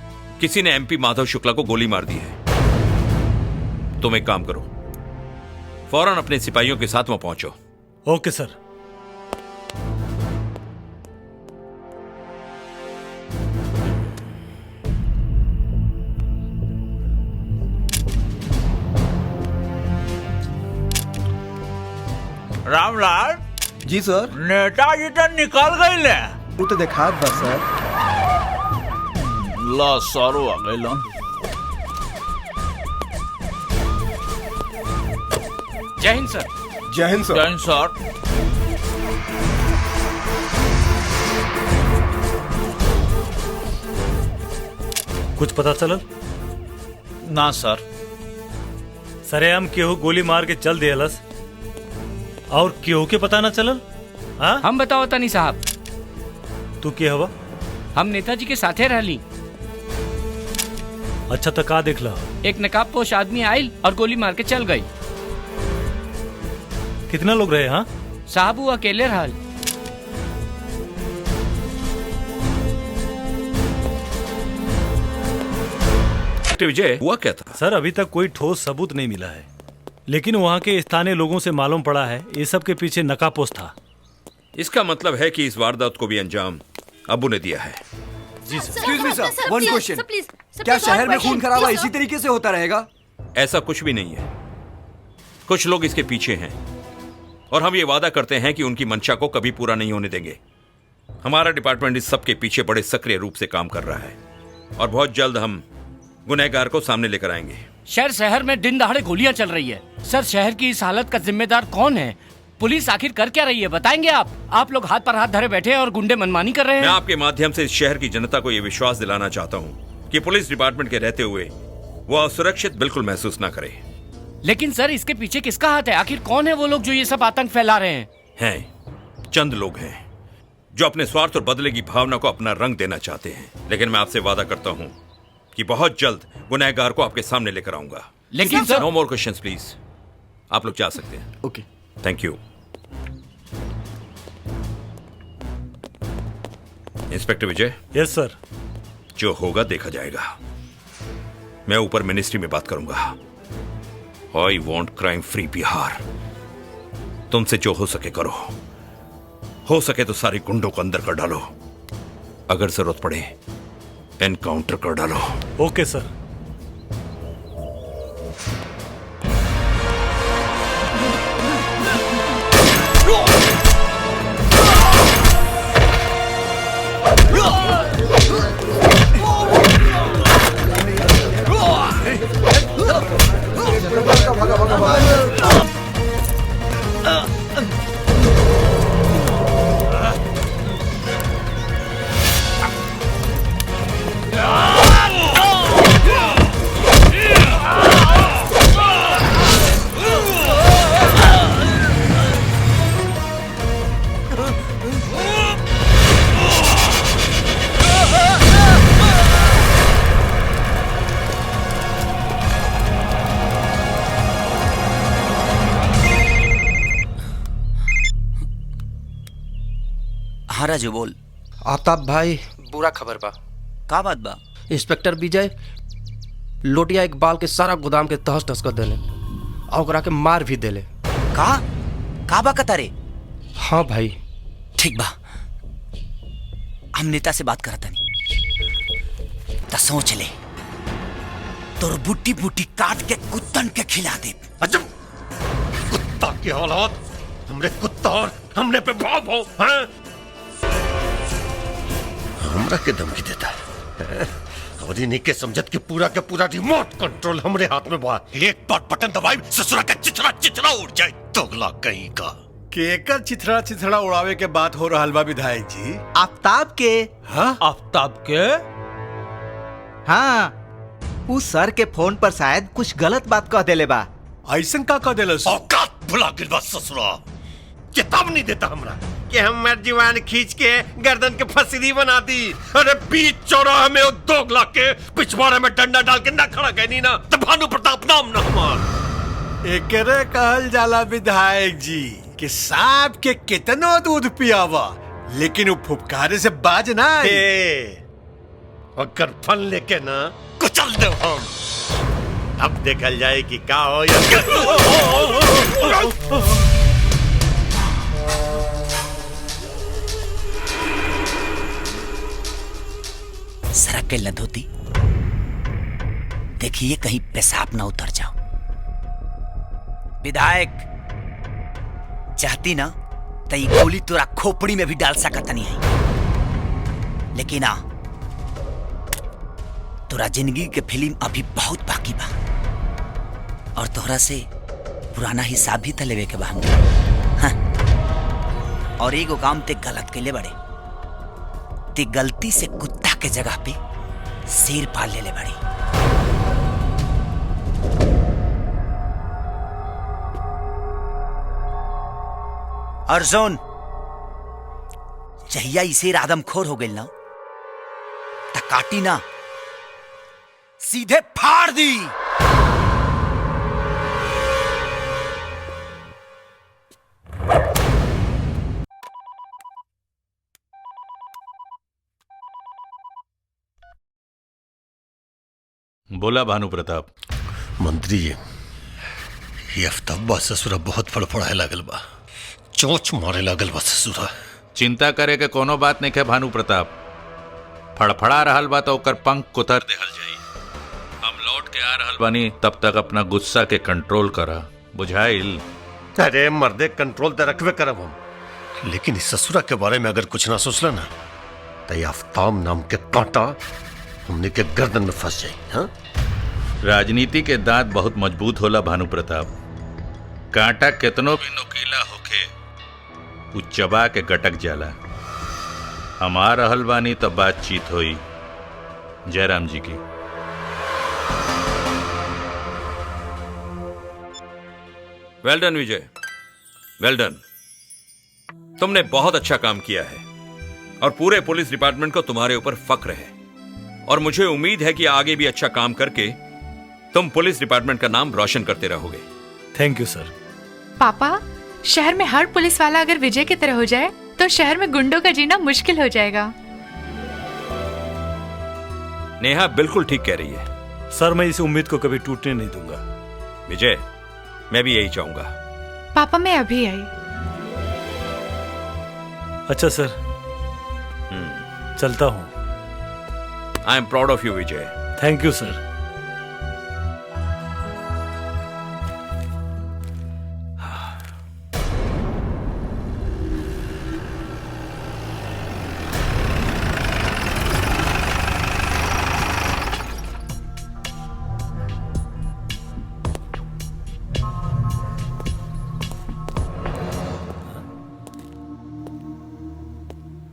किसी ने एमपी माधव शुक्ला को गोली मार दी है। तुम एक काम करो, फौरन अपने सिपाहियों के साथ वहां पहुंचो। ओके सर। रामलाल जी सर। नेताजी तो निकल गई ले। वो तो देखा बस सर। ला सारो आ गई लन। जय हिंद सर। जय हिंद सर। जय हिंद सर। कुछ पता चलल? ना सर। सरेआम केहू गोली मार के चल दियलस और केहू के पता ना चलल? हाँ? हम बताओ तनी साहब। तू के हवा? हम नेताजी के साथे रहली। अच्छा तो का देखला? एक नकाबपोश आदमी आयल और गोली मार के चल गई। कितना लोग रहे? हाँ साहब वो अकेले रहल। विजय हुआ क्या था? सर अभी तक कोई ठोस सबूत नहीं मिला है, लेकिन वहाँ के स्थानीय लोगों से मालूम पड़ा है ये सब के पीछे नकाबपोश था। इसका मतलब है कि इस वारदात को भी अंजाम अब्बू ने दिया है। जी सर। एक्सक्यूज मी सर, वन क्वेश्चन। क्या शहर में खून खराबा इसी तरीके से होता रहेगा? ऐसा कुछ भी नहीं है। कुछ लोग इसके पीछे हैं और हम ये वादा करते हैं कि उनकी मंशा को कभी पूरा नहीं होने देंगे। हमारा डिपार्टमेंट इस सब के पीछे बड़े सक्रिय रूप से काम कर रहा है और बहुत जल्द हम गुनहगार को सामने लेकर आएंगे। शहर में दिन दहाड़े गोलियां चल रही है। सर शहर की इस हालत का जिम्मेदार कौन है? पुलिस आखिर कर क्या रही है बताएंगे आप लोग हाथ पर हाथ धरे बैठे हैं और गुंडे मनमानी कर रहे हैं। मैं आपके माध्यम से इस शहर की जनता को यह विश्वास दिलाना चाहता हूँ कि पुलिस डिपार्टमेंट के रहते हुए वो असुरक्षित बिल्कुल महसूस ना करे। लेकिन सर इसके पीछे किसका हाथ है? आखिर कौन है वो लोग जो ये सब आतंक फैला रहे हैं? चंद लोग हैं जो अपने स्वार्थ और बदले की भावना को अपना रंग देना चाहते हैं, लेकिन मैं आपसे वादा करता हूँ कि बहुत जल्द गुनहगार को आपके सामने लेकर आऊंगा। लेकिन सर नो मोर क्वेश्चंस प्लीज। आप लोग जा सकते हैं। Okay, thank you. Inspector Vijay. Yes sir. जो होगा देखा जाएगा। मैं ऊपर मिनिस्ट्री में बात करूंगा। I want crime free Bihar. तुमसे जो हो सके करो, हो सके तो सारे गुंडों को अंदर कर डालो, अगर जरूरत पड़े एनकाउंटर कर डालो। ओके सर। हाँ राजू बोल। आफ्ताब भाई बुरा खबर बा। का बात बा? इंस्पेक्टर विजय लोटिया इकबाल के सारा गोदाम के तहस तहस कर देले और ओकरा के मार भी देले। का बा कतारे? हाँ भाई। ठीक बा, हम नेता से बात करता नहीं तो सोच ले, तोर बूटी बूटी काट के कुत्तन के खिला दे। अजब कुत्ता की औलाद, हमरे कुत्ता और हमने पे भाव हो हैं? हमरा के धमकी देता है और इन्हीं के समझत के पूरा रिमोट कंट्रोल हमरे हाथ में बा। एक बार बटन दबाई ससुरा का चिचरा उड़ जाए। दोगला कहीं का केकर चिथड़ा उड़ावे के बात हो रहा बा विधायक जी? आफ्ताब के। हाँ आफ्ताब के? हाँ, उस सर के फोन पर शायद कुछ गलत बात कह देले बा। ऐसन का कह देले? औकात भुला गिर बा ससुरा। चेतावनी देता हमरा कि हमर जीवान खींच के गर्दन के फसरी बना दी। अरे बीच चौराहे में दोगला के पिछवाड़े में डंडा डाल के ना खड़ा कहनी ना तो भानु प्रताप नाम ना हमार। एकरे कहल जाला विधायक जी कि सांप के कितनो दूध पियावा लेकिन वो फुफकारे से बाज ना आई। अगर फल लेके ना कुचल दे हम। अब देखल जाए कि का हो सरक के लधोती, देखिए कहीं पेशाब ना उतर जाओ। विधायक चाहती ना तो ये गोली तोरा खोपड़ी में भी डाल सकत नहीं है, लेकिन आ तोरा जिंदगी के फिल्म अभी बहुत बाकी बा और तोहरा से पुराना हिसाब भी तो लेवे के बा। हाँ। और एगो काम ते गलत कैले बड़े, ते गलती से कुत्ता के जगह पे शेर पाल ले बड़ी। अर्जुन जहिया इसे आदमखोर हो गई ना त काटी ना सीधे फाड़ दी। बोला भानु प्रताप। मंत्री जी, ये आफ्ताब ससुरा बहुत फड़फड़ाए लागल बा, चोंच मारे लागल बा ससुरा। चिंता करे के कोनो बात नहीं है भानु प्रताप। फड़फड़ा रहल बा तो ओकर पंख कुतर देहल जाई। हम लौट के आ रहल बानी, तब तक अपना गुस्सा के कंट्रोल करा, बुझाइल? अरे मर्दे कंट्रोल तो रखबे करब हम, लेकिन इस ससुरा के बारे में अगर कुछ ना सोचला ना तो ये आफ्ताब नाम के कांटा हमने के गर्दन में फंस जाए। हाँ? राजनीति के दांत बहुत मजबूत होला भानु प्रताप। कांटा कितनो भी नुकीला होखे उ चबा के गटक जाला। हमार रहल बानी तब बातचीत होई। जयराम जी की। वेल डन विजय, वेल डन। तुमने बहुत अच्छा काम किया है और पूरे पुलिस डिपार्टमेंट को तुम्हारे ऊपर फक्र है और मुझे उम्मीद है कि आगे भी अच्छा काम करके तुम पुलिस डिपार्टमेंट का नाम रोशन करते रहोगे। थैंक यू सर। पापा, शहर में हर पुलिस वाला अगर विजय की तरह हो जाए तो शहर में गुंडों का जीना मुश्किल हो जाएगा। नेहा बिल्कुल ठीक कह रही है। सर, मैं इस उम्मीद को कभी टूटने नहीं दूंगा। विजय, मैं भी यही चाहूंगा। पापा, मैं अभी आई। अच्छा सर, चलता हूँ। I am proud of you Vijay. Thank you sir.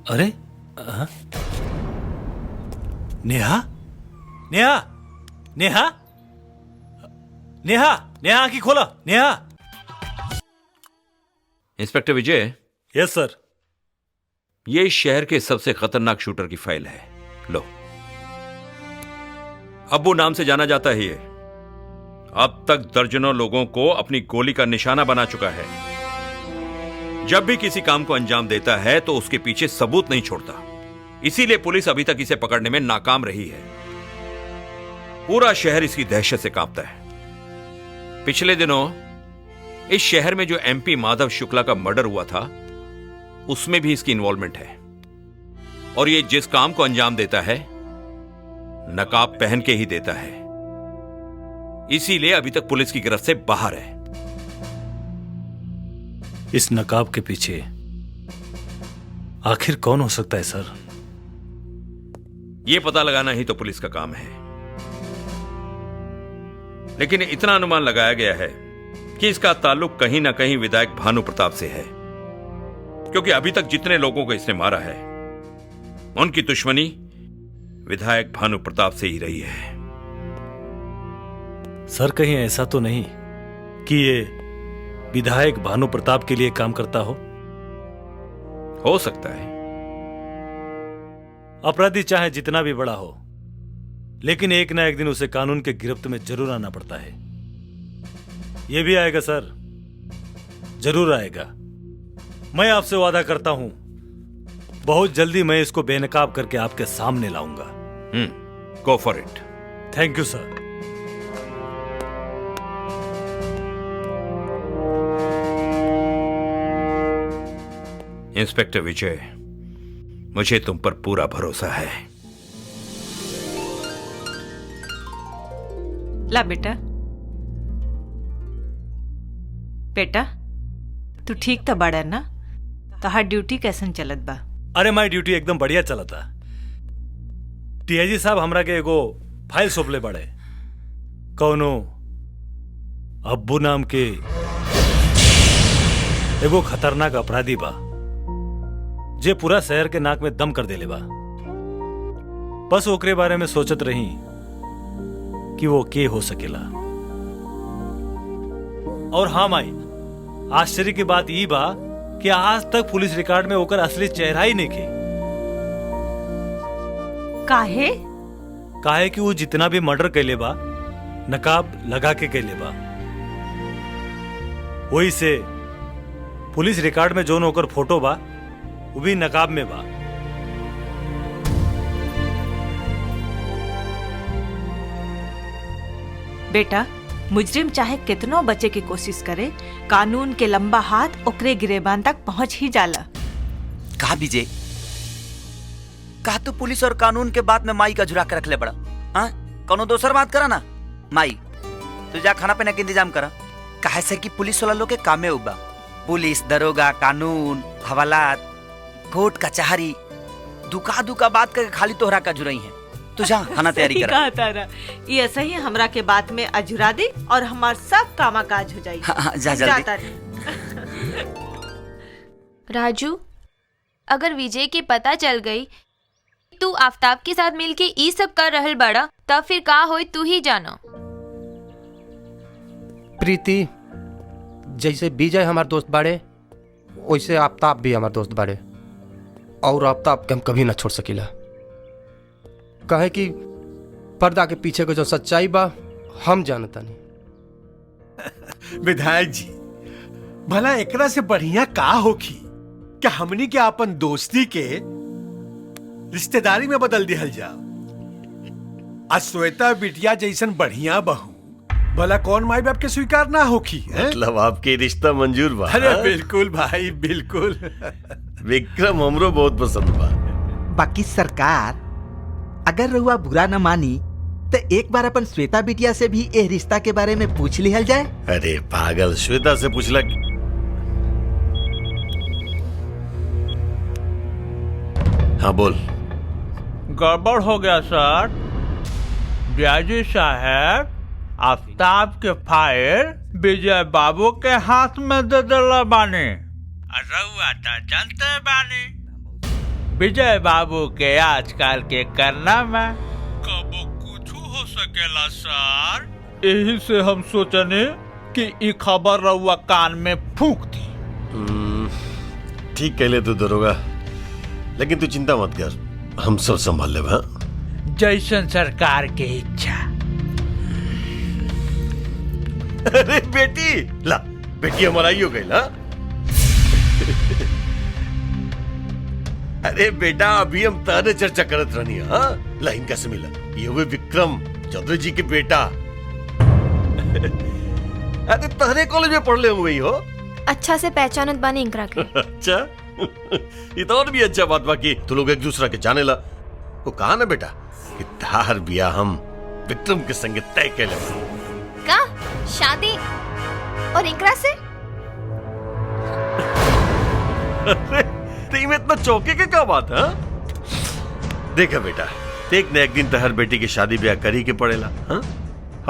अरे नेहा, नेहा, नेहा, नेहा, नेहा आंखें खोला। Neha. Inspector Vijay. Yes sir. ये शहर के सबसे खतरनाक शूटर की फाइल है। लो, अब्बू नाम से जाना जाता है ये। अब तक दर्जनों लोगों को अपनी गोली का निशाना बना चुका है। जब भी किसी काम को अंजाम देता है तो उसके पीछे सबूत नहीं छोड़ता। इसीलिए पुलिस अभी तक इसे पकड़ने में नाकाम रही है। पूरा शहर इसकी दहशत से कांपता है। पिछले दिनों इस शहर में जो एमपी माधव शुक्ला का मर्डर हुआ था उसमें भी इसकी इन्वॉल्वमेंट है और ये जिस काम को अंजाम देता है नकाब पहन के ही देता है। इसीलिए अभी तक पुलिस की गिरफ्त से बाहर है। इस नकाब के पीछे आखिर कौन हो सकता है सर? यह पता लगाना ही तो पुलिस का काम है। लेकिन इतना अनुमान लगाया गया है कि इसका ताल्लुक कहीं ना कहीं विधायक भानु प्रताप से है, क्योंकि अभी तक जितने लोगों को इसने मारा है उनकी दुश्मनी विधायक भानु प्रताप से ही रही है। सर, कहीं ऐसा तो नहीं कि ये विधायक भानु प्रताप के लिए काम करता हो सकता है। अपराधी चाहे जितना भी बड़ा हो, लेकिन एक ना एक दिन उसे कानून के गिरफ्त में जरूर आना पड़ता है। यह भी आएगा सर, जरूर आएगा। मैं आपसे वादा करता हूं, बहुत जल्दी मैं इसको बेनकाब करके आपके सामने लाऊंगा। Go for it. Thank you sir. Inspector Vijay, मुझे तुम पर पूरा भरोसा है। ला बेटा, बेटा तू ठीक तो बड़ा ना? तहार ड्यूटी कैसन चलत बा? अरे माई ड्यूटी एकदम बढ़िया चला था। टीआईजी साहब हमरा के एगो फाइल सौंपले बड़े। कौनो अब्बू नाम के एगो खतरनाक अपराधी बा जे पूरा शहर के नाक में दम कर देले बा। बस ओकरे बारे में सोचत रही कि वो के हो सकेला। और हाँ माई, आश्चर्य की बात ई बा कि आज तक पुलिस रिकॉर्ड में ओकर असली चेहरा ही नहीं खे। काहे? काहे कि वो जितना भी मर्डर कैले बा नकाब लगा के कैले बा। वही से पुलिस रिकॉर्ड में जोन ओकर फोटो बा वो भी नकाब में बा। बेटा, मुजरिम चाहे कितनो बचे की कोशिश करे, कानून के लंबा हाथ ओकरे गिरेबान तक पहुंच ही जाला। कहा विजय, कहा तो पुलिस और कानून के बात में माई का झुरा के रख ले बड़ा। हाँ, कोनो दोसर बात करा ना। माई तू जा खाना पीना के इंतजाम करा। काहे से कि पुलिस वाला लोग के कामे उबा। पुलिस, दरोगा, कानून, हवालात, कोर्ट कचहरी, दुका दुका बात करके खाली तोहरा का जुराई है। तू जा खाना तैयारी करा। कहा तारा, ये ऐसा ही हमरा के बात में अजुरा दे और हमार सब कामा काज हो जाई। हाँ, जा जल्दी। राजू, अगर विजय के पता चल गई तू आफ्ताब के साथ मिलके ई सब कर रहल बड़ा, तब फिर का होई तू ही जाना। प्रीति, जैसे विजय हमार दोस्त बाड़े वैसे आफ्ताब भी हमार दोस्त बाड़े, और आफ्ताब के हम कभी ना छोड़ सकीला। कहे कि पर्दा के पीछे को जो सच्चाई बा हम जानता नहीं। विधायक जी, भला एकरा से बढ़िया का होखी क्या हमनी के अपन दोस्ती के रिश्तेदारी में बदल दिहल जाओ। आज श्वेता बिटिया जैसन बढ़िया बहू भला कौन माई बाप के स्वीकार ना होखी है? मतलब आपके रिश्ता मंजूर बा? अरे बिल्कुल भाई बिल्कुल। विक्रम हमरो बहुत पसंद बा। बाकी सरकार अगर रहुआ बुरा न मानी तो एक बार अपन श्वेता बिटिया से भी ए रिश्ता के बारे में पूछ लिहल जाए। अरे पागल, श्वेता से पूछला। हाँ बोल। गड़बड़ हो गया सर। ब्याजी साहब आफ्ताब के फाइल विजय बाबू के हाथ में दे दिला बानी। रउआ तो जानते बानी विजय बाबू के आजकल के करना में कबो कुछ हो सकेला सर। यही से हम सोचने कि ई खबर रउआ कान में फूंक दी। ठीक कहले तू दरोगा, लेकिन तू चिंता मत कर, हम सब संभाल लेब। हाँ, जैसन सरकार के इच्छा। अरे बेटी, ला बेटी हमारा ही हो गई ना। अरे बेटा, अभी हम तारे चर्चा करत रहनी। हाँ, लाइन कैसे मिला? ये हुए विक्रम चौधरी जी के बेटा। अरे तारे कॉलेज में पढ़ले हुए हो। अच्छा से पहचानत बानी इनकरा के। अच्छा, ये तो और भी अच्छा बात बा कि तू लोग एक दूसरा के जाने ला। वो कहा ना बेटा कि तार बियाह हम विक्रम के संगे तय कर ले। का शादी और इनकरा से? अरे तीन इतना चौके के क्या बात है? देखा बेटा, एक न एक दिन तहर बेटी की शादी ब्याह करी के पड़ेला। हाँ?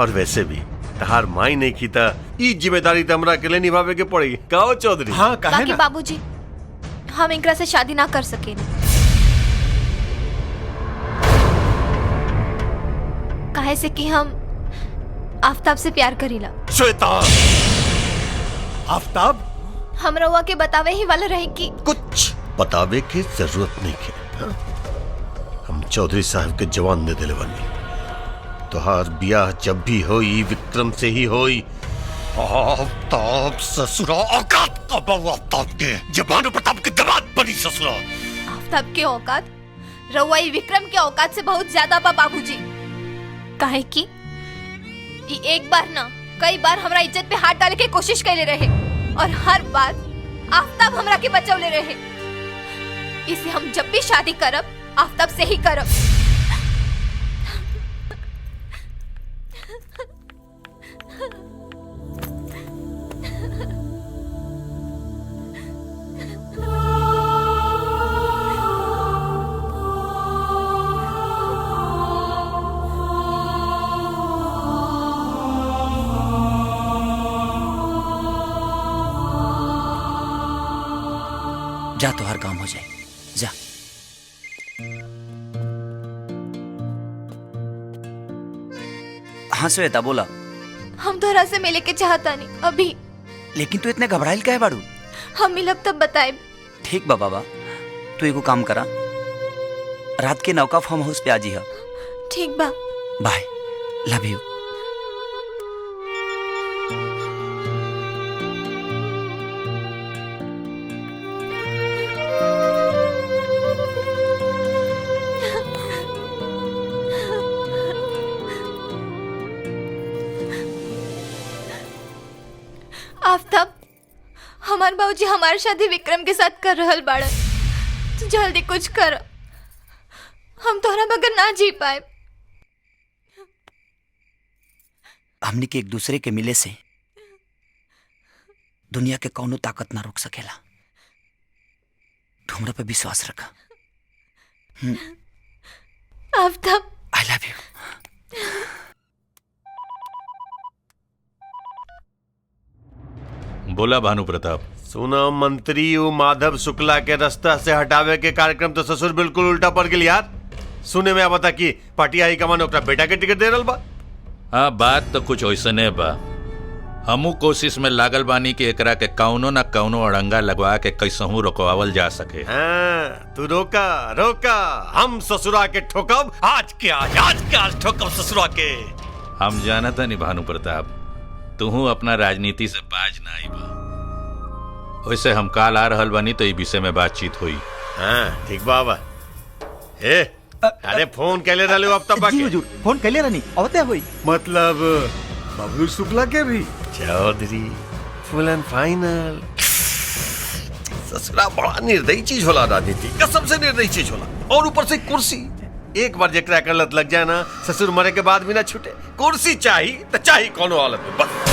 और वैसे भी तहार माई नहीं की था, ई जिम्मेदारी तमरा के लिए निभावे के पड़ेगी। कहो चौधरी। हाँ कहे ना। बाबूजी, हम इनकरा से शादी ना कर सके। काहे से कि हम आफ्ताब से प्यार करीला। श्वेता, आफ्ताब हम रउआ के बतावे ही वाला रहे कि कुछ बतावे की जरूरत नहीं है। हम चौधरी साहब के जवान दे दिले बनी। तोहार ब्याह जब भी होई विक्रम से ही होई। आफ्ताब ससुरा औकात का बहु, आफ्ताब के जबान प्रताप के दमाद बनी ससुरा। आफ्ताब के औकात रउआ विक्रम के औकात से बहुत ज्यादा बा बाबूजी। काहे कि एक बार ना कई बार हमरा इज्जत पे हाथ डाले के कोशिश कैले रहे, और हर बार आफ्ताब हमरा के बचौले रहे। इसे हम जब भी शादी करब आफ्ताब से ही करब। जा तो हर काम हो जाए, जा। हाँ श्वेता बोला। हम तोहरा से मिले के चाहता नहीं अभी। लेकिन तू इतने घबराइल काहे बाड़ू? हम मिलब तब बताए। ठीक बा बाबा, तू एगो काम करा, रात के नौका फार्म हाउस पे आ जी। ठीक बा, बाय, लव यू। आफ्ताब, हमार बाबूजी हमारी शादी विक्रम के साथ कर रहल बाड़न। तू जल्दी कुछ कर, हम तोहरा बगैर ना जी पाए। हमनी के एक दूसरे के मिले से दुनिया के कौनो ताकत ना रोक सकेला। तू हमरा पे विश्वास रखा। आफ्ताब, आई लव यू। बोला भानु प्रताप। सुना मंत्री वो माधव शुक्ला के रास्ता से हटावे के कार्यक्रम तो ससुर बिल्कुल उल्टा पड़ गई यार। सुने में बता कि पार्टी हाई कमान ओकरा बेटा के टिकट दे रहल बा। हाँ बात तो कुछ वैसने बा। हमू कोशिश में लागल बानी कि एकरा के कौनो न कौनो अड़ंगा लगवा के कैसहू रोकवावल जा सके। हाँ, तू रोका रोका, हम ससुरा के ठोकब आज के आज ठोकब ससुरा के। हम जानता नहीं भानु प्रताप, तू अपना राजनीति से बाज ना आई बा। वैसे हम काल आ रहल बानी तो ई विषय में बातचीत हुई। हाँ ठीक बाबा। अरे फोन कैले रहले अब तक जी हुजूर, फोन कैले रहनी आवते हुई। मतलब बबलू शुक्ला के भी चौधरी फुल एंड फाइनल। ससुरा बड़ा निर्दयी चीज होला, राजनीति कसम से निर्दयी चीज होला। और ऊपर से कुर्सी, एक बार जेकरा कर लत लग जाए ना, ससुर मरे के बाद भी ना छूटे। कुर्सी चाहिए तो चाहिए कोनो हालत में बस।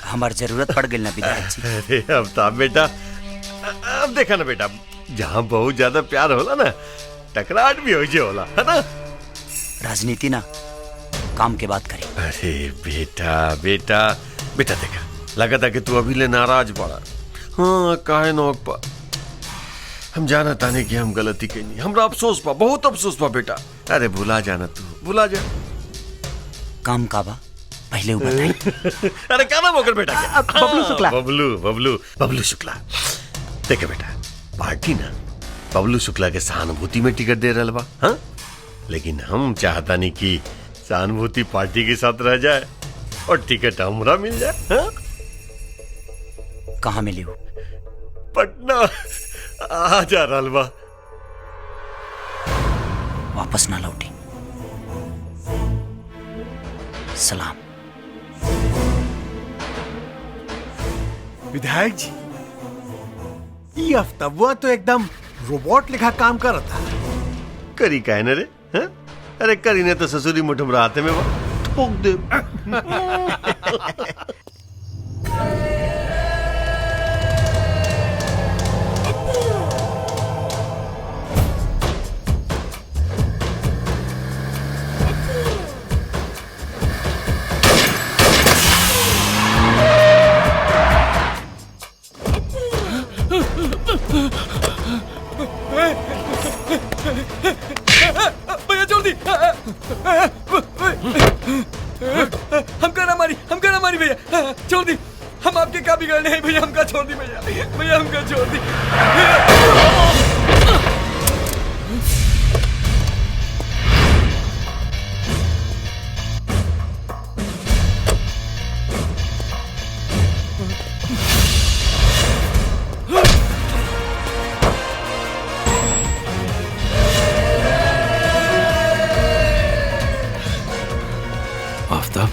हमार जरूरत पड़ गई ना विधायक जी। अरे अब तो बेटा, अब देखा ना बेटा, जहाँ बहुत ज्यादा प्यार होला ना टकराहट भी हो जे होला, है ना। राजनीति ना काम के बात करी। अरे बेटा बेटा बेटा देखा, लगा था कि तू अभी ले नाराज पड़ा। हाँ काहे नौक पा, हम जाना ताने कि हम गलती कही, हमरा अफसोस पा, बहुत अफसोस पा बेटा। अरे भुला जाना, तू भुला जा। काम का बा पहले वो बताई। अरे क्या नाम होकर बेटा क्या? बबलू शुक्ला। बबलू शुक्ला। देखे बेटा, पार्टी ना बबलू शुक्ला के सहानुभूति में टिकट दे रहा बा। हाँ, लेकिन हम चाहता नहीं कि सहानुभूति पार्टी के साथ रह जाए और टिकट हमरा मिल जाए। हाँ? कहाँ मिली हो? पटना आ जा रहा बा। वापस ना लौटी। सलाम। विधायक जी, ये अफ्तबुआ तो एकदम रोबोट लिखा काम कर रहा था। करी काहे न रे? हाँ? अरे करी ने तो ससुरी मुठम राते में ठोक दे। भैया जल्दी, हमका ना मारी भैया, छोड़ दी। हम आपके क्या बिगड़ने हैं भैया, हमका छोड़ दी भैया, भैया हमका छोड़ दी। आफ्ताब,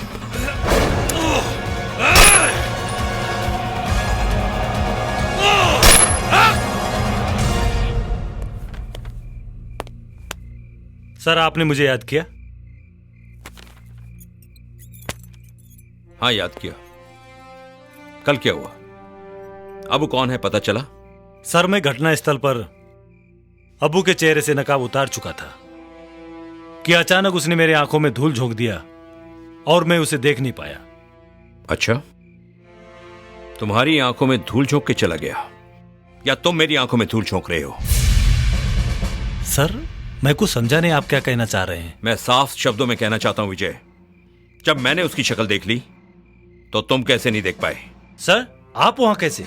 सर आपने मुझे याद किया? हाँ याद किया। कल क्या हुआ? अबू कौन है पता चला? सर मैं घटना स्थल पर अबू के चेहरे से नकाब उतार चुका था कि अचानक उसने मेरी आंखों में धूल झोंक दिया और मैं उसे देख नहीं पाया। अच्छा, तुम्हारी आंखों में धूल झोंक के चला गया या तुम मेरी आंखों में धूल झोंक रहे हो? सर मैं कुछ समझा नहीं, आप क्या कहना चाह रहे हैं? मैं साफ शब्दों में कहना चाहता हूं विजय, जब मैंने उसकी शक्ल देख ली तो तुम कैसे नहीं देख पाए? सर आप वहां कैसे?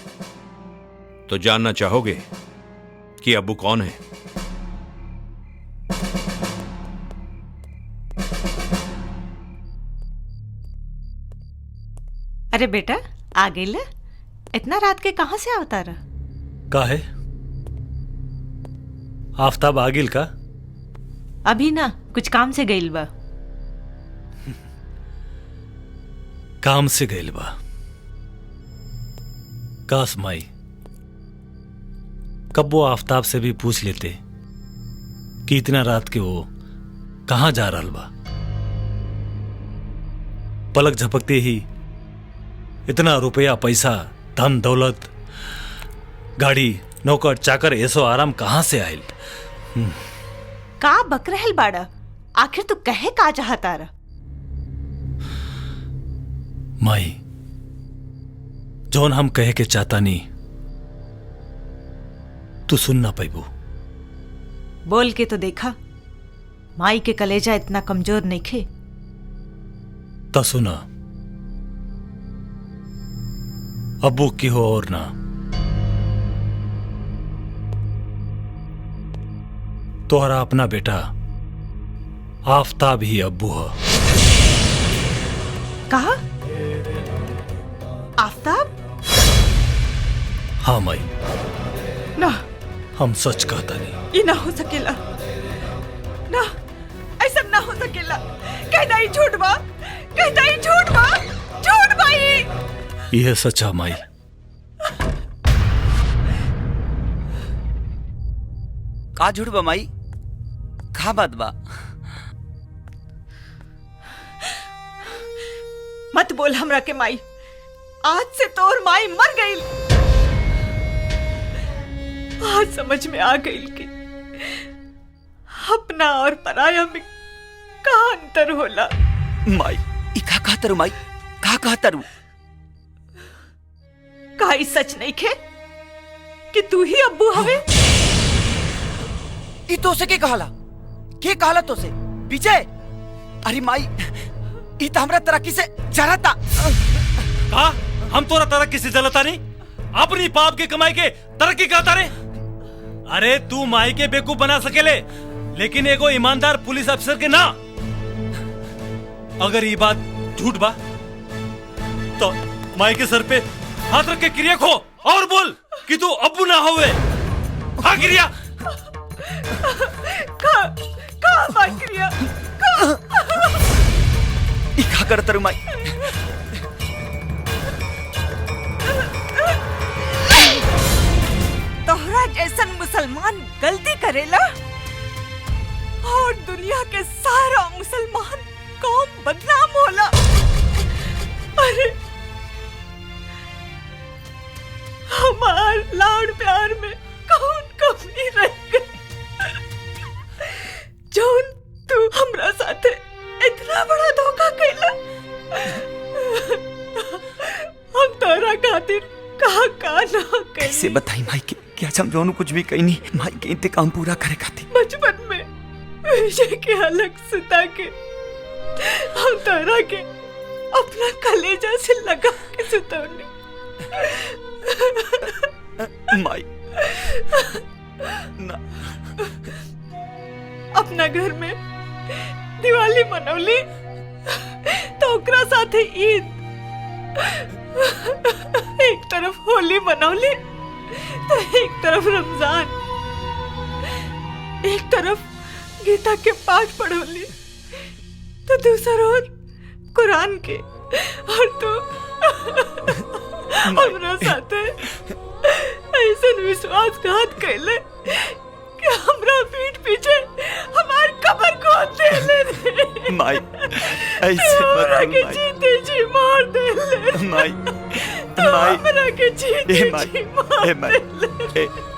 तो जानना चाहोगे कि अब्बू कौन है? अरे बेटा आ गई ले, इतना रात के कहां से आवता रहा? का है आफ्ताब आगिल का? अभी ना कुछ काम से गइल बा। काम से गइल बा? काश माई कब वो आफ्ताब से भी पूछ लेते कि इतना रात के वो कहां जा रहा बा। पलक झपकते ही इतना रुपया पैसा धन दौलत गाड़ी नौकर चाकर ऐसो आराम कहां से आयल? का बक रहल बाड़ा? आखिर तू कहे का चाहता रहा? माई जौन हम कहे के चाहता नहीं तू सुन ना पैबू। बोल के तो देखा, माई के कलेजा इतना कमजोर नहीं खे। ता सुना, अब्बू की हो और ना, तोहरा अपना बेटा आफताब ही अब्बू है। कहा? आफताब? हाँ माई, ना, हम सच कहता नहीं। ये ना हो सकेला, ना, ऐसा ना हो सकेला। कहता ही झूठ बा, कहता ही झूठ बा, झूठ बा ही। यह सच्चा माई। का झूठ बा माई? का बात बा? मत बोल हमरा के माई, आज से तोर माई मर गई। आज समझ में आ गई कि अपना और पराया में का अंतर होला। माई, ई का कहता रू माई? का कहता रू? का ई सच नहीं खे कि तू ही अब्बू हवे? ई तो से के कहला? के कहला तो से? विजय, अरे माई, ई तो हमरा तरक्की से जरता। का हम तोरा तरक्की से जलता नहीं? अपनी पाप के कमाई के तरक्की कहता रे? अरे तू माई के बेवकूफ बना सकेले, लेकिन एगो ईमानदार पुलिस अफसर के ना। अगर ये बात झूठ बा तो माई के सर पे हाथ रख के क्रिया खो और बोल कि तू अब्बू ना होवे। हाँ क्रिया। का बात क्रिया? ई का करता रू माई? तोहरा जैसन मुसलमान गलती करेला और दुनिया के सारा मुसलमान कौम बदनाम होला। अरे हमार लाड़ प्यार में कौन कमी रह गई जौन तू हमरा साथे इतना बड़ा धोखा कैला। हम तोरा खातिर का ना कैसे बताई माई के क्या हम दोनों कुछ भी कही नहीं। माई के इंतकाम पूरा करे खातिर बचपन में विजय के अलग सुता के हम तोरा के अपना कलेजा से लगा के सुतौनी। माई ना, अपना घर में दिवाली मनौली तो ओकरा साथे ईद, एक तरफ होली मनौली तो एक तरफ रमजान, एक तरफ गीता के पाठ पढ़ौली तो दूसरा ओर कुरान के, और तू हमरा साथे ऐसा विश्वासघात कैले कि हमरा पीठ पीछे हमार कब्र खोद देले रे। माई ऐसे हमरा के जीते जी मार देले। माई, माई, हमरा के जीते ए माई, जी मार ए माई,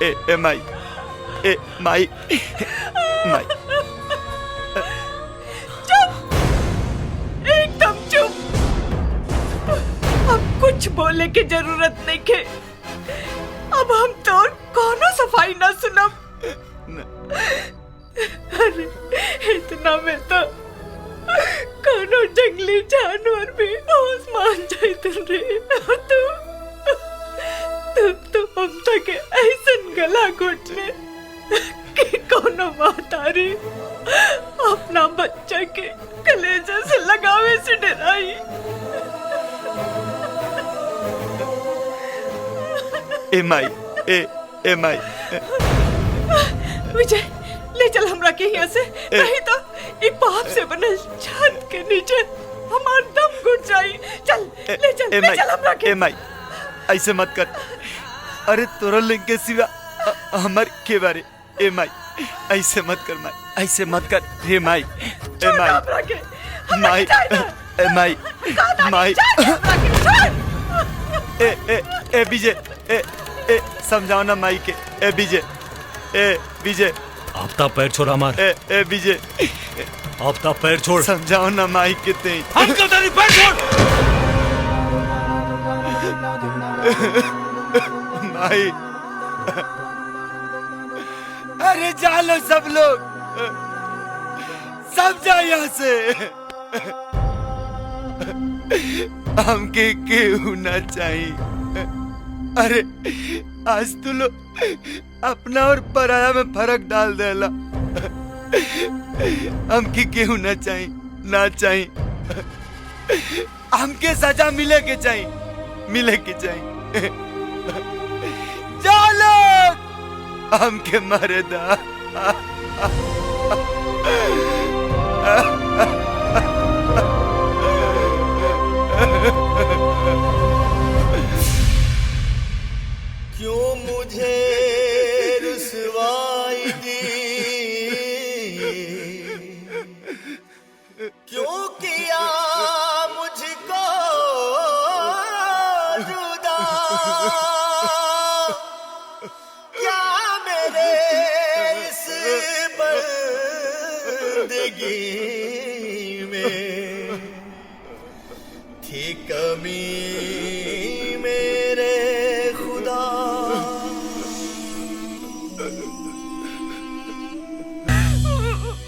ए माई, ए माई, माई। चुप, एकदम चुप। अब कुछ बोले की जरूरत नहीं के। अब हम तो कोनो सफाई ना सुनब। अरे इतना में तो कोनो जंगली जानवर भी होश मान जाते रे। तू हम तक ऐसन गला घोटले कि कोनो महतारी अपना बच्चा के कलेजे से लगावे से डराई। ए माई, ए माई। विजय, ले चल हमरा के यहाँ से, नहीं तो ये पाप से बनल छत के नीचे हमार दम घुट जाई। चल ले चल, ले चल हमरा के। ए माई, ऐसे मत कर। अरे तोरा लिंग के सिवा हमार के बारे। ए माई, ऐसे मत कर माई, ऐसे मत कर रे माई। ए माई, माई, ए माई, माई। ए विजय, ए समझाओ ना माई के। ए विजय, ए विजय। आफ्ताब पैर छोड़ हमार। ए विजय, आफ्ताब पैर छोड़। समझाओ ना माई के ते। हम कहता नहीं पैर छोड़। भाई अरे जालो सब लोग, सब जाओ यहाँ से। हमके केहू ना चाहिए। अरे आज तू लोग अपना और पराया में फर्क डाल देला। हमके केहू ना चाहिए, ना चाहिए। हमके सजा मिले के चाहिए, मिले के चाहिए। चलो हमके मारे दा। क्यों मुझे रुसवाई दी, क्यों किया मुझको जुदा, क्या मेरे इस बंदगी में थी कमी मेरे खुदा।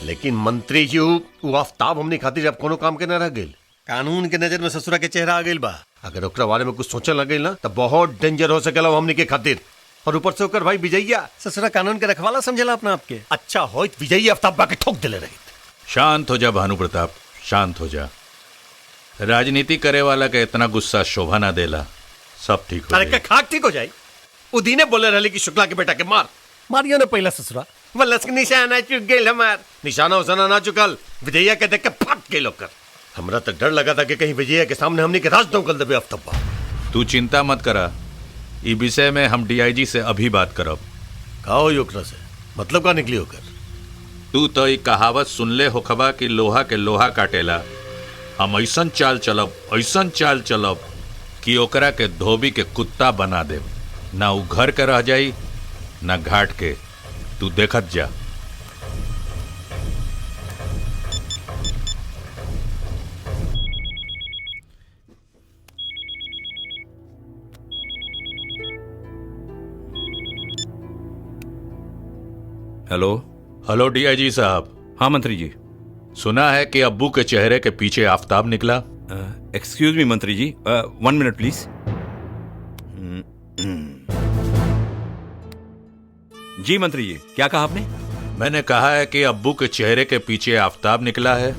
लेकिन मंत्री जी वो आफ्ताब हमने खातिर अब कोनो काम के न रह गइल। कानून के नजर में ससुरा के चेहरा आ गइल बा। अगर ओकरा बारे में कुछ सोचने लग गइल ना तो बहुत डेंजर हो सकेला हमने के खातिर। और ऊपर से ओकर भाई विजयया ससुरा कानून के रखवाला समझेला अपना आपके। अच्छा होइत विजयया आफ्ताब बा के ठोक देले रही। शांत हो जा भानु प्रताप, शांत हो जा। राजनीति करे वाला के इतना गुस्सा शोभा ना देला। सब ठीक हो अरे खाक ठीक हो जाए। उदीने बोले रहले कि शुक्ला के बेटा के मारियो ने पहला ससुरा वल्लस के निशाना चुक गइल हमार। निशाना उसाना ना चुकल, विजयया के देख के फट गइल ओकर। हमरा तो डर लगा था कि कहीं विजयया के सामने हमने के राज दौकल देबे आफ्ताब। तू चिंता मत करा, ई विषय में हम डीआईजी से अभी बात करब। का होई ओकरा से? मतलब का निकली ओकर? तू तो ई कहावत सुनले होखबा कि लोहा के लोहा काटेला। हम ऐसन चाल चलब कि ओकरा के धोबी के कुत्ता बना देब। ना उ घर के रह जाई ना घाट के। तू देखत जा। हेलो डीआईजी साहब। हाँ मंत्री जी। सुना है कि अब्बू के चेहरे के पीछे आफ्ताब निकला। एक्सक्यूज मी मंत्री जी, 1 मिनट प्लीज। जी मंत्री जी, क्या कहा आपने? मैंने कहा है कि अब्बू के चेहरे के पीछे आफ्ताब निकला है।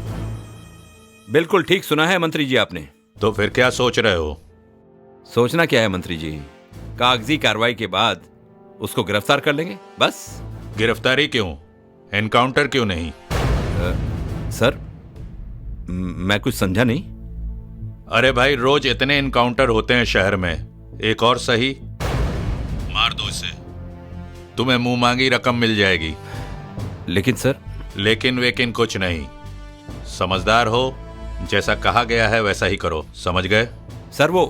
बिल्कुल ठीक सुना है मंत्री जी आपने। तो फिर क्या सोच रहे हो? सोचना क्या है मंत्री जी, कागजी कार्रवाई के बाद उसको गिरफ्तार कर लेंगे बस। गिरफ्तारी क्यों, एनकाउंटर क्यों नहीं? सर मैं कुछ समझा नहीं। अरे भाई रोज इतने एनकाउंटर होते हैं शहर में, एक और सही। मार दो इसे, तुम्हें मुंह मांगी रकम मिल जाएगी। लेकिन सर। लेकिन वेकिन कुछ नहीं, समझदार हो, जैसा कहा गया है वैसा ही करो, समझ गए? सर वो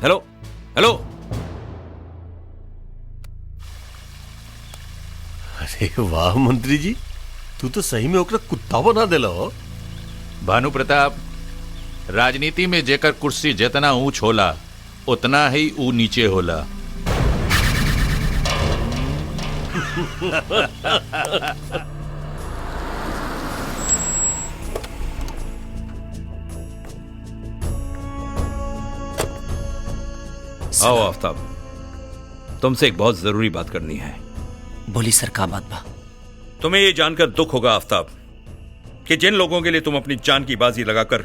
हेलो हेलो। अरे वाह मंत्री जी, तू तो सही में ओकरा कुत्ता बना देला हो। भानु प्रताप, राजनीति में जेकर कुर्सी जितना ऊंच होला उतना ही ऊ नीचे होला। आओ आफ्ताब, तुमसे एक बहुत जरूरी बात करनी है। बोली सर, का बात बा? तुम्हें यह जानकर दुख होगा आफ्ताब कि जिन लोगों के लिए तुम अपनी जान की बाजी लगाकर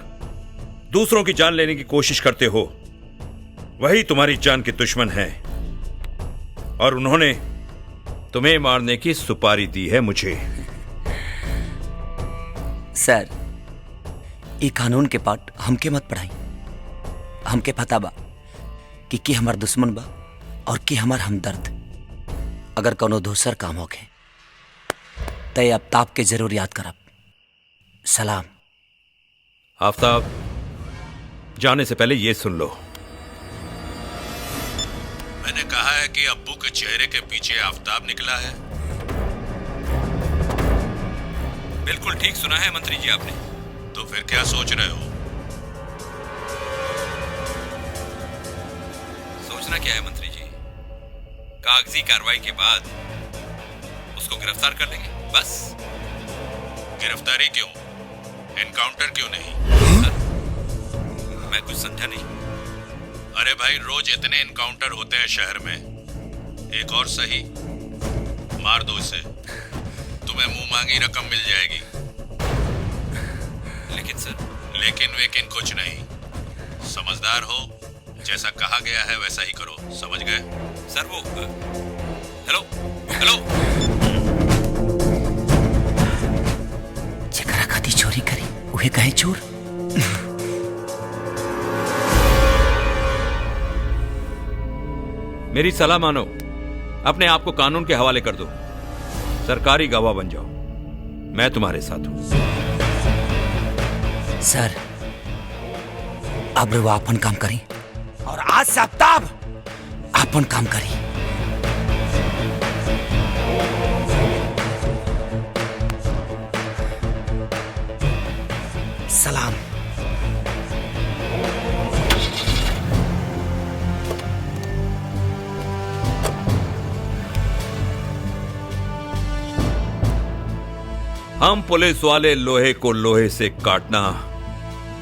दूसरों की जान लेने की कोशिश करते हो वही तुम्हारी जान के दुश्मन हैं, और उन्होंने तुम्हें मारने की सुपारी दी है मुझे। सर ये कानून के पाठ हमके मत पढ़ाई। हमके पता बा कि हमार दुश्मन बा और कि हमार हमदर्द। अगर कोनो दूसर काम होके तय आफ्ताब के जरूर याद करब। सलाम। आफ्ताब, जाने से पहले ये सुन लो। मैंने कहा है कि अब्बू के चेहरे के पीछे आफ्ताब निकला है। बिल्कुल ठीक सुना है मंत्री जी आपने। तो फिर क्या सोच रहे हो? क्या है मंत्री जी, कागजी कार्रवाई के बाद उसको गिरफ्तार कर लेंगे बस। गिरफ्तारी क्यों, एनकाउंटर क्यों नहीं? मैं कुछ समझा नहीं। अरे भाई, रोज इतने एनकाउंटर होते हैं शहर में, एक और सही, मार दो इसे, तुम्हें मुंह मांगी रकम मिल जाएगी। लेकिन सर, लेकिन वेकिन कुछ नहीं, समझदार हो, जैसा कहा गया है वैसा ही करो, समझ गए? सर वो हेलो हेलो, जेकरा खाती चोरी करी उहे कहे चोर। मेरी सलाह मानो, अपने आप को कानून के हवाले कर दो, सरकारी गवाह बन जाओ, मैं तुम्हारे साथ हूं। सर अब वो अपन काम करी और आज से आफ्ताब अपन काम करी। सलाम। हम पुलिस वाले लोहे को लोहे से काटना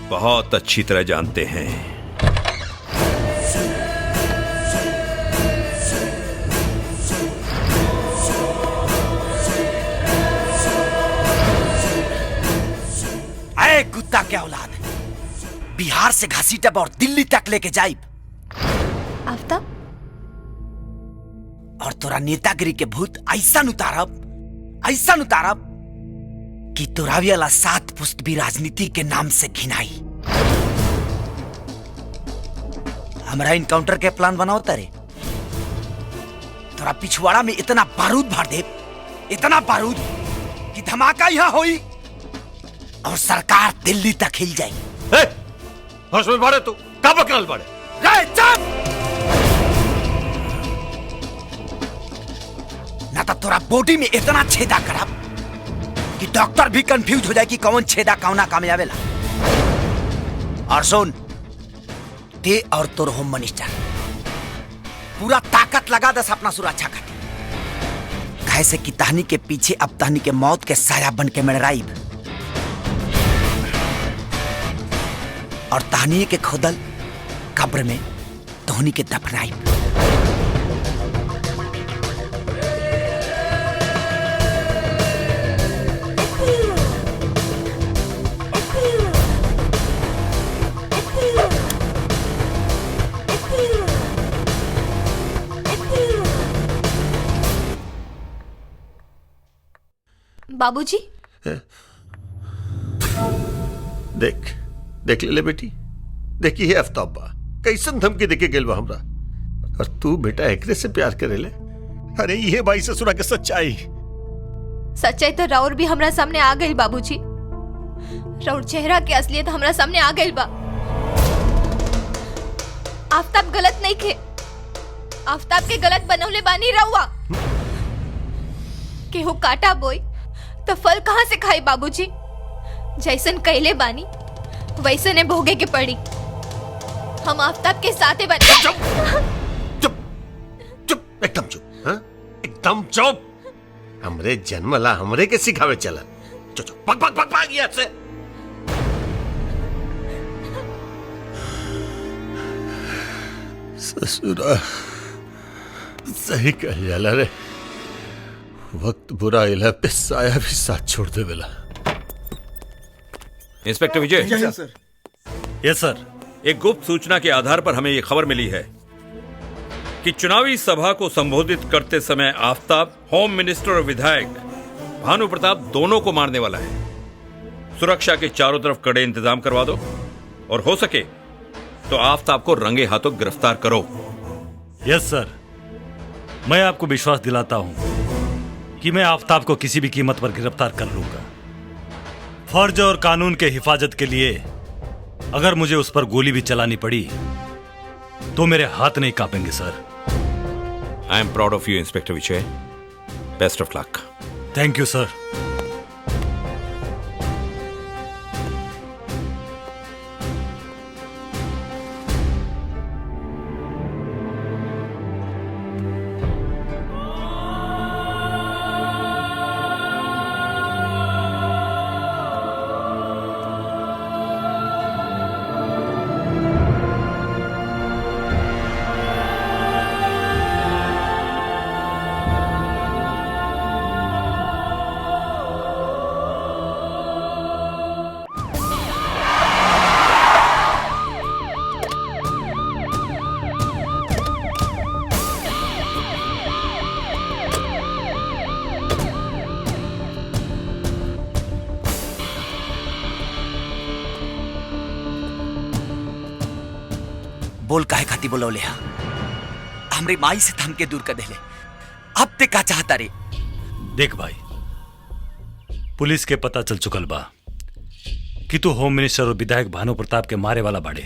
बहुत अच्छी तरह जानते हैं। अरे कुत्ता के औलाद, बिहार से घसीटब और दिल्ली तक लेके जाइब। आफ्ताब, और तोरा नेतागिरी के भूत ऐसा उतारब कि तोरा वाला 7 पुस्त भी राजनीति के नाम से घिनाई। हमारा इनकाउंटर के प्लान बनाओ तारे, तोरा पिछवाड़ा में इतना बारूद भर दे, इतना बारूद कि धमाका यहाँ होई और सरकार दिल्ली तक हिल जाए। होश में बाड़े तू, का बकराल बाड़े? ना तो तोरा बॉडी में इतना छेदा करब कि डॉक्टर भी कंफ्यूज हो जाए कि कौन छेदा कौना कामयाबेला। और सुन, ते और तोर होम मिनिस्टर पूरा ताकत लगा दस अपना सुरक्षा कर, कैसे कि तहनी के पीछे अब तहनी के मौत के साया बन के मंडराइब और तहनी के खोदल कब्र में तोहनी के दफनाइब। बाबूजी, देख ले बेटी, देखी है आफ्ताबा कैसन धमकी देके गेल बा हमरा, और तू बेटा एकरे से प्यार करे ले। अरे ये भाई ससुरा के सच्चाई तो राउर भी हमरा सामने आ गई बाबूजी। राउर चेहरा के असलियत हमरा सामने आ गई बा। आफ्ताब गलत नहीं थे, आफ्ताब के गलत बनौले बानी रहुआ। केहू काटा बोई तो फल कहाँ से खाई बाबूजी? जैसन कहले बानी वैसने भोगे के पड़ी। हम आफ्ताब के साथे बने। चुप एकदम चुप, हाँ? एकदम चुप। हमरे जन्मला हमरे के सिखावे चला। चुप पक पक पक पक यहाँ से। ससुरा सही कह जाला रे, वक्त बुरा इला पे साया भी साथ छोड़ दे बेला। इंस्पेक्टर विजय। जय सर। यस सर। एक गुप्त सूचना के आधार पर हमें यह खबर मिली है कि चुनावी सभा को संबोधित करते समय आफ्ताब होम मिनिस्टर और विधायक भानु प्रताप दोनों को मारने वाला है। सुरक्षा के चारों तरफ कड़े इंतजाम करवा दो और हो सके तो आफ्ताब को रंगे हाथों गिरफ्तार करो। यस सर, मैं आपको विश्वास दिलाता हूं कि मैं आफ्ताब को किसी भी कीमत पर गिरफ्तार कर लूंगा। फर्ज और कानून के हिफाजत के लिए अगर मुझे उस पर गोली भी चलानी पड़ी तो मेरे हाथ नहीं कांपेंगे sir. I am proud of you inspector Vijay. Best of luck. Thank you sir. बोल काहे खाती बोलौले हा? हमरी माई से थम के दूर कर देले। अब ते का चाहता रे? देख भाई, पुलिस के पता चल चुकल बा कि तू होम मिनिस्टर और विधायक भानु प्रताप के मारे वाला बाड़े।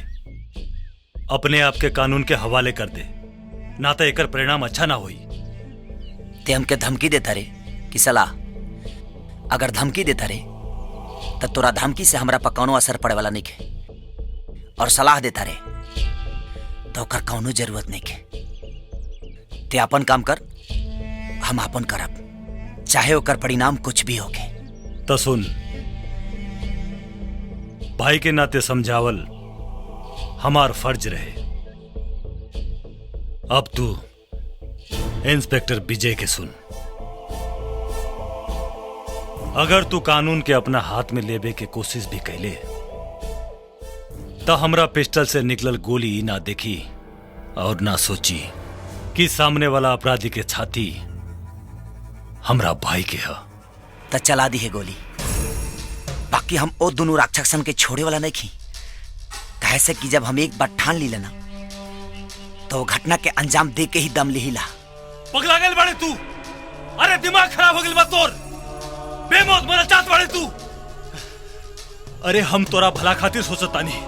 अपने आप के कानून के हवाले कर दे, ना तो एकर परिणाम अच्छा ना होई। ते हमके धमकी देता रे कि सलाह? अगर धमकी देता रे तो तोरा धमकी से हमरा पर कौनो असर पड़े वाला नहीं के, और सलाह देता रे तो ओकर कौनो जरूरत नहीं के। ते अपन काम कर, हम अपन करब, चाहे ओकर परिणाम कुछ भी होके। तो सुन, भाई के नाते समझावल हमार फर्ज रहे। अब तू इंस्पेक्टर विजय के सुन। अगर तू कानून के अपना हाथ में लेबे के कोशिश भी कैले तो हमरा पिस्टल से निकलल गोली ना देखी और ना सोची कि सामने वाला अपराधी के छाती हमरा भाई के है। तो चला दी है गोली। बाकी हम ओ दोनों राक्षसन के छोड़े वाला नहीं खी। कैसे कि जब हम एक बार ठान ली लेना तो वो घटना के अंजाम दे के ही दम लिहिला। पगला गल बाड़े तू? अरे दिमाग खराब हो गल बा तोर? बेमौत मरल चाहत बाड़े तू? अरे हम तोरा भला खातिर सोचतानी,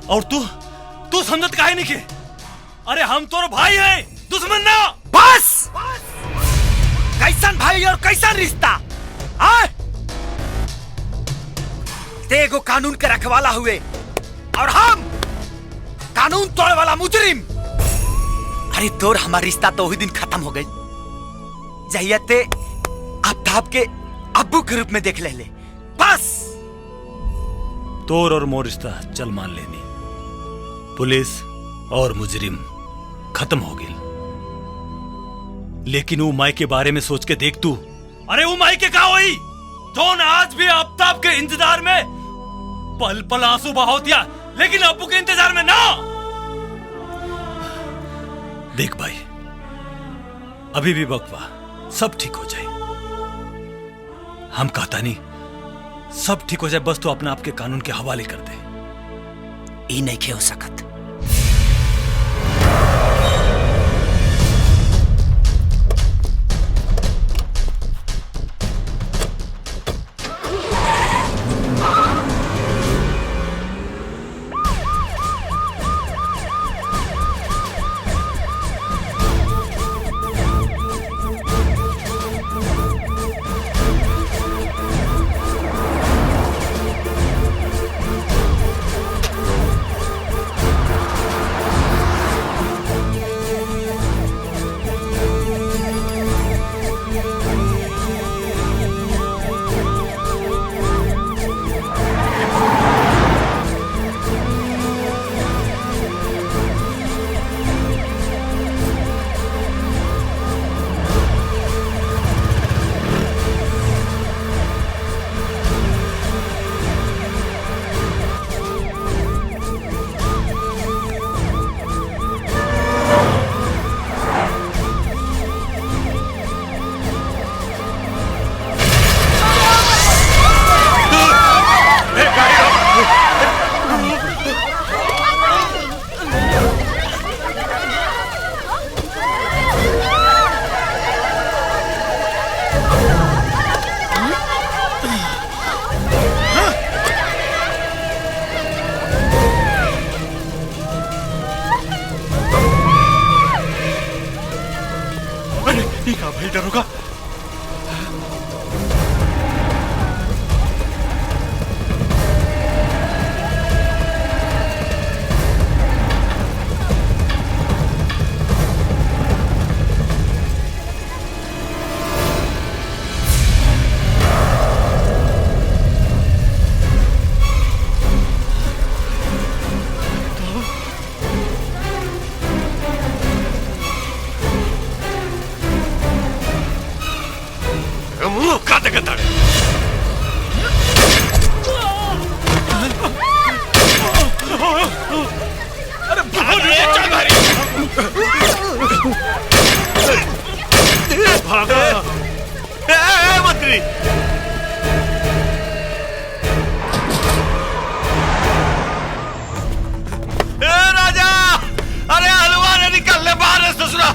और तू समझत काहे नहीं के? अरे हम तोर भाई है, दुश्मन ना। बस कैसन भाई और कैसन रिश्ता? हाँ? तेगो कानून के रखवाला हुए और हम कानून तोड़े वाला मुजरिम। अरे तोर हमारा रिश्ता तो वही दिन खत्म हो गई जहिया ते आफ्ताब के अब्बू के रूप में देख ले। बस तोर और मोर रिश्ता चल मान लेनी, पुलिस और मुजरिम खत्म हो गई। लेकिन वो माई के बारे में सोच के देख तू। अरे वो माई के का हुई जोन आज भी आफ्ताब के इंतजार में पल पल आंसू बहाव दिया, लेकिन अब्बू के इंतजार में ना। देख भाई, अभी भी वक्त बा, सब ठीक हो जाए। हम कहता नहीं सब ठीक हो जाए, बस तो अपने आप के कानून के हवाले कर दे। ई नहीं हो सकत। भाई डरोगा? राजा ससुरा।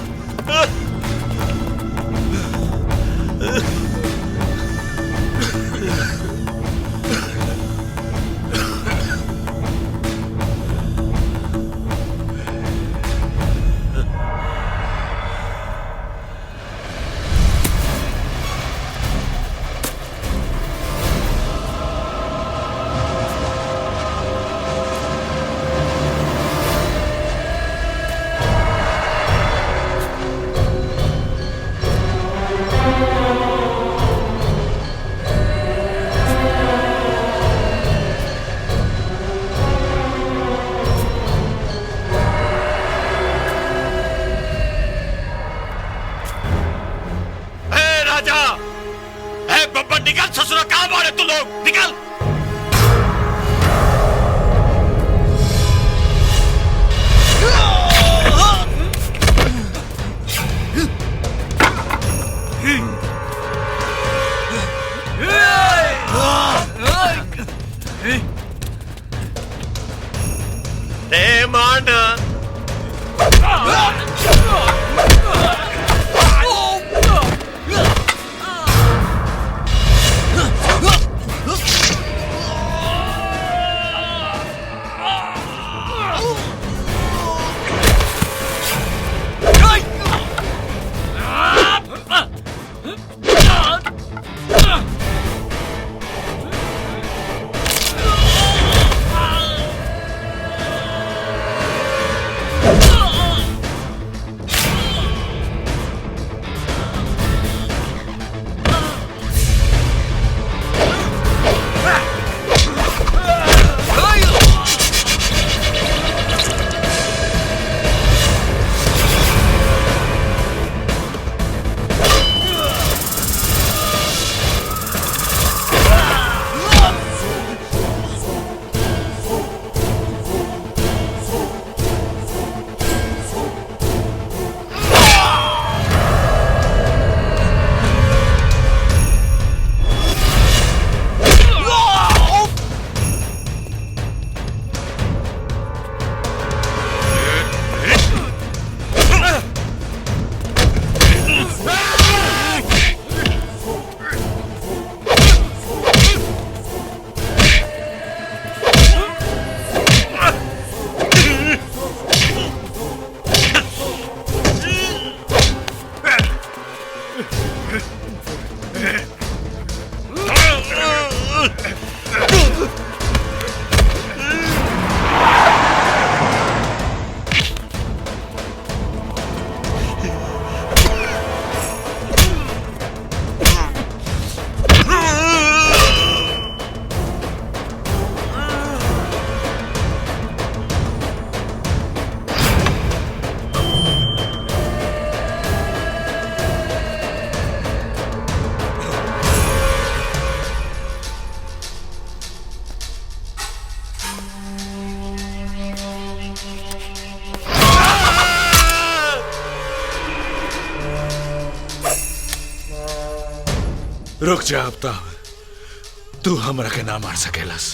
निकल ससुरा, कहां मारे तू लोग, निकल। ए माना रुक जा आफ्ताब, तू हमरा के ना मार सकेलस।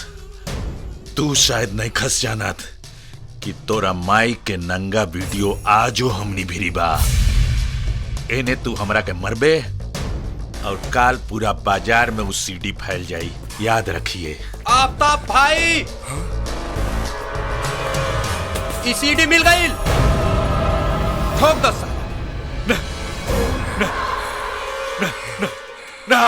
तू शायद नहीं खस जानत कि तोरा माई के नंगा वीडियो आजो हमनी भिरी बा। एने तू हमरा के मरबे और काल पूरा बाजार में उस सीडी फैल जाई, याद रखिए। आफ्ताब भाई, ई सीडी मिल गई, ठोक दो। ना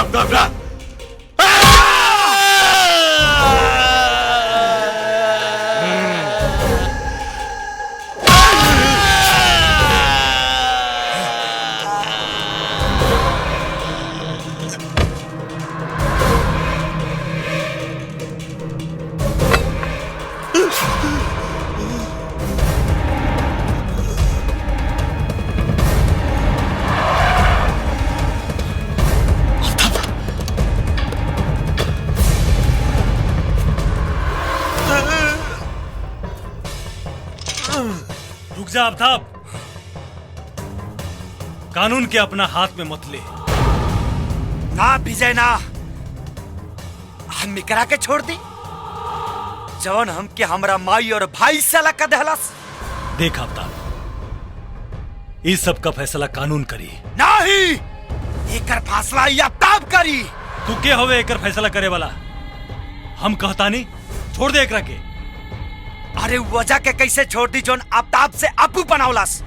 रुक जा आफ्ताब, कानून के अपना हाथ में मत ले। ना विजय ना, हम इकरा के छोड़ दी जवन हमके हमरा माई और भाई से लगा दहलस। देख आफ्ताब, इस सब का फैसला कानून करी। नहीं, एकर फैसला या ताब करी। तू के होवे एकर फैसला करे वाला? हम कहता नहीं, छोड़ दे एकरा के। अरे वजह के कैसे छोड़ दी जोन आफ्ताब से अपू बनावलस?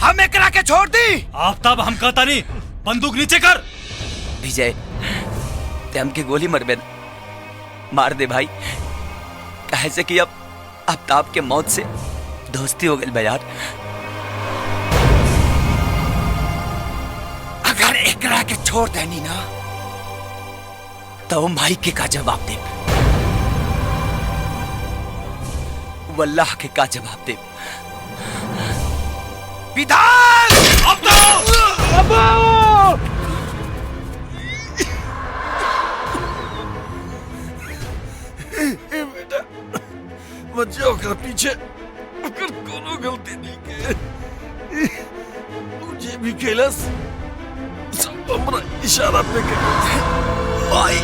हम एकरा के छोड़ दी? आफ्ताब हम कहता नहीं, बंदूक नीचे कर। विजय, ते हमके गोली मरबे मार दे भाई, कहे से कि अब आफ्ताब के मौत से दोस्ती हो गई बा यार। अगर एकरा के छोड़ देनी ना तो भाई के का जवाब दे? वल्लाह के का जवाब दे? विधान! बेटा मत जाओ कर पीछे, अगर कोनो गलती नहीं के मुझे भी कैलाश सब हमरा इशारा पे भाई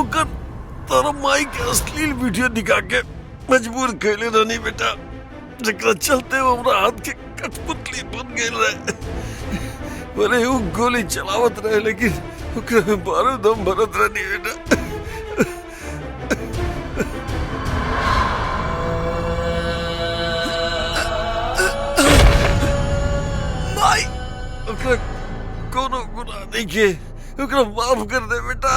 ओकर तारा माई के अश्लील वीडियो दिखा के मजबूर कैले रहनी बेटा, जकरा चलते हमरा हाथ के कठपुतली बन गेल रहे। भले वो गोली चलावत रहे लेकिन ओकरा में बारूद हम भरत रहनी बेटा। माई ओकरा कोनो गुनाह नहीं के, ओकरा माफ कर दे बेटा।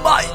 माई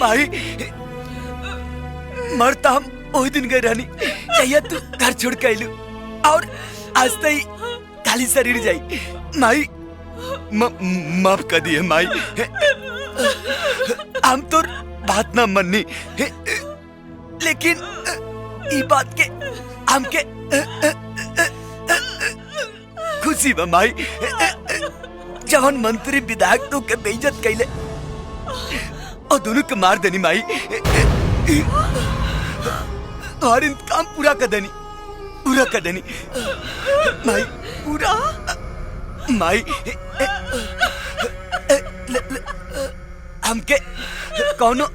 भाई मरता हम वही दिन गए रहनी चाहिए तू घर छोड़ के आइलू और आज तई खाली शरीर जाई। माई माफ कर दिए माई, हम तो बात ना मननी लेकिन ई बात के हमके खुशी बा माई। जवन मंत्री विधायक तो के बेइज्जत कैले और दोनों के मार देनी माई, और इंतकाम पूरा कर देनी माई, पूरा माई। हमके कौनो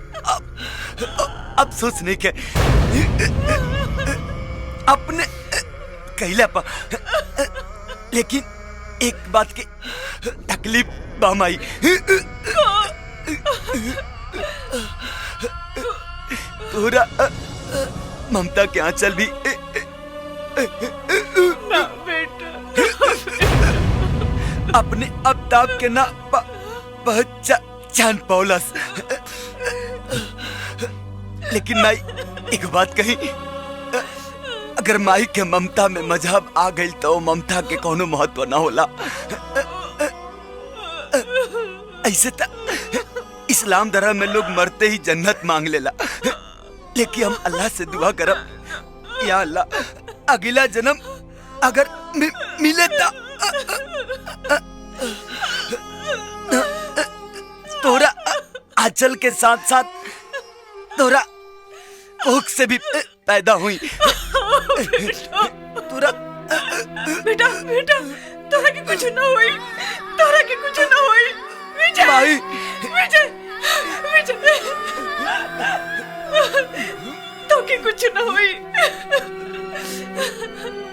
अफसोस नहीं के अपने कहला पा, लेकिन एक बात की तकलीफ बा माई। पूरा ममता के आंचल भी ना बेटा अपने आफ्ताब के ना पहचान पौलस। लेकिन माई एक बात कही, अगर माई के ममता में मजहब आ गई तो ममता के कोनो महत्व ना होला। ऐसे तो इस्लाम धर्म में लोग मरते ही जन्नत मांग लेला, लेकिन हम अल्लाह से दुआ करब या अल्लाह अगला जन्म अगर मिले तोरा आंचल के साथ साथ तोरा भूख से भी पैदा हुई। तोरा बेटा बेटा तोरा के कुछ ना हुई, तोरा के कुछ ना हुई। विजय भाई विजय विजय तो के कुछ ना हुई।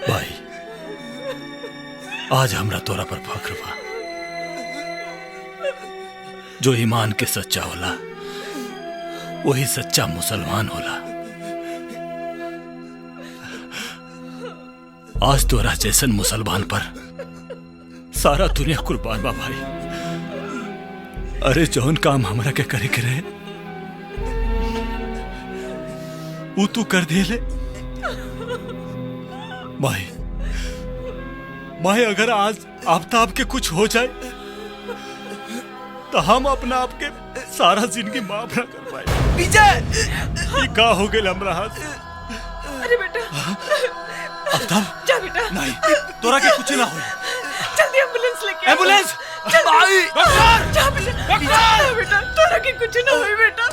भाई आज हमरा तोरा पर फख्र बा, जो ईमान के सच्चा होला वही सच्चा मुसलमान होला। आज तोरा जैसन मुसलमान पर सारा दुनिया कुर्बान बा भाई। अरे जौन काम हमरा के करे के रहे वो तू कर दिले भाई। अगर आज आफ्ताब के कुछ हो जाए तो हम अपना आपके सारा जिंदगी माफ ना कर पाए। विजय ये का हो गया हमरा हाथ। अरे बेटा आफ्ताब जा बेटा। नहीं तोरा के कुछ ना हो। जल्दी एम्बुलेंस लेके आओ। एम्बुलेंस जल्दी। डॉक्टर जा बेटा जा बेटा तोरा के कुछ ना होई बेटा।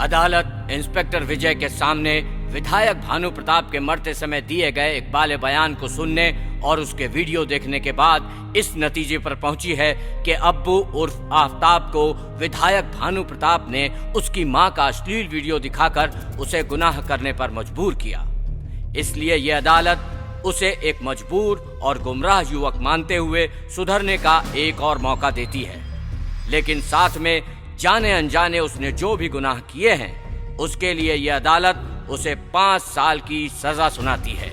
अदालत इंस्पेक्टर विजय के सामने विधायक भानु प्रताप के मरते समय दिए गए इकबाल बयान को सुनने और उसके वीडियो देखने के बाद इस नतीजे पर पहुंची है कि अब्बू उर्फ आफ्ताब को विधायक भानु प्रताप ने उसकी मां का अश्लील वीडियो दिखाकर उसे गुनाह करने पर मजबूर किया। इसलिए यह अदालत उसे एक मजबूर और गुमराह युवक मानते हुए सुधरने का एक और मौका देती है, लेकिन साथ में जाने अनजाने उसने जो भी गुनाह किए हैं उसके लिए यह अदालत उसे 5 साल की सजा सुनाती है।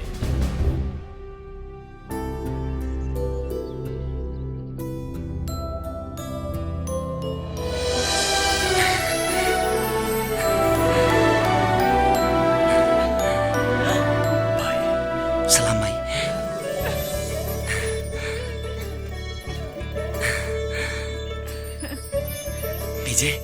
सलाम भाई। विजय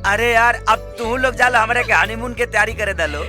अरे यार अब तू लोग जालो हमारे के हनीमून के तैयारी करे दलो।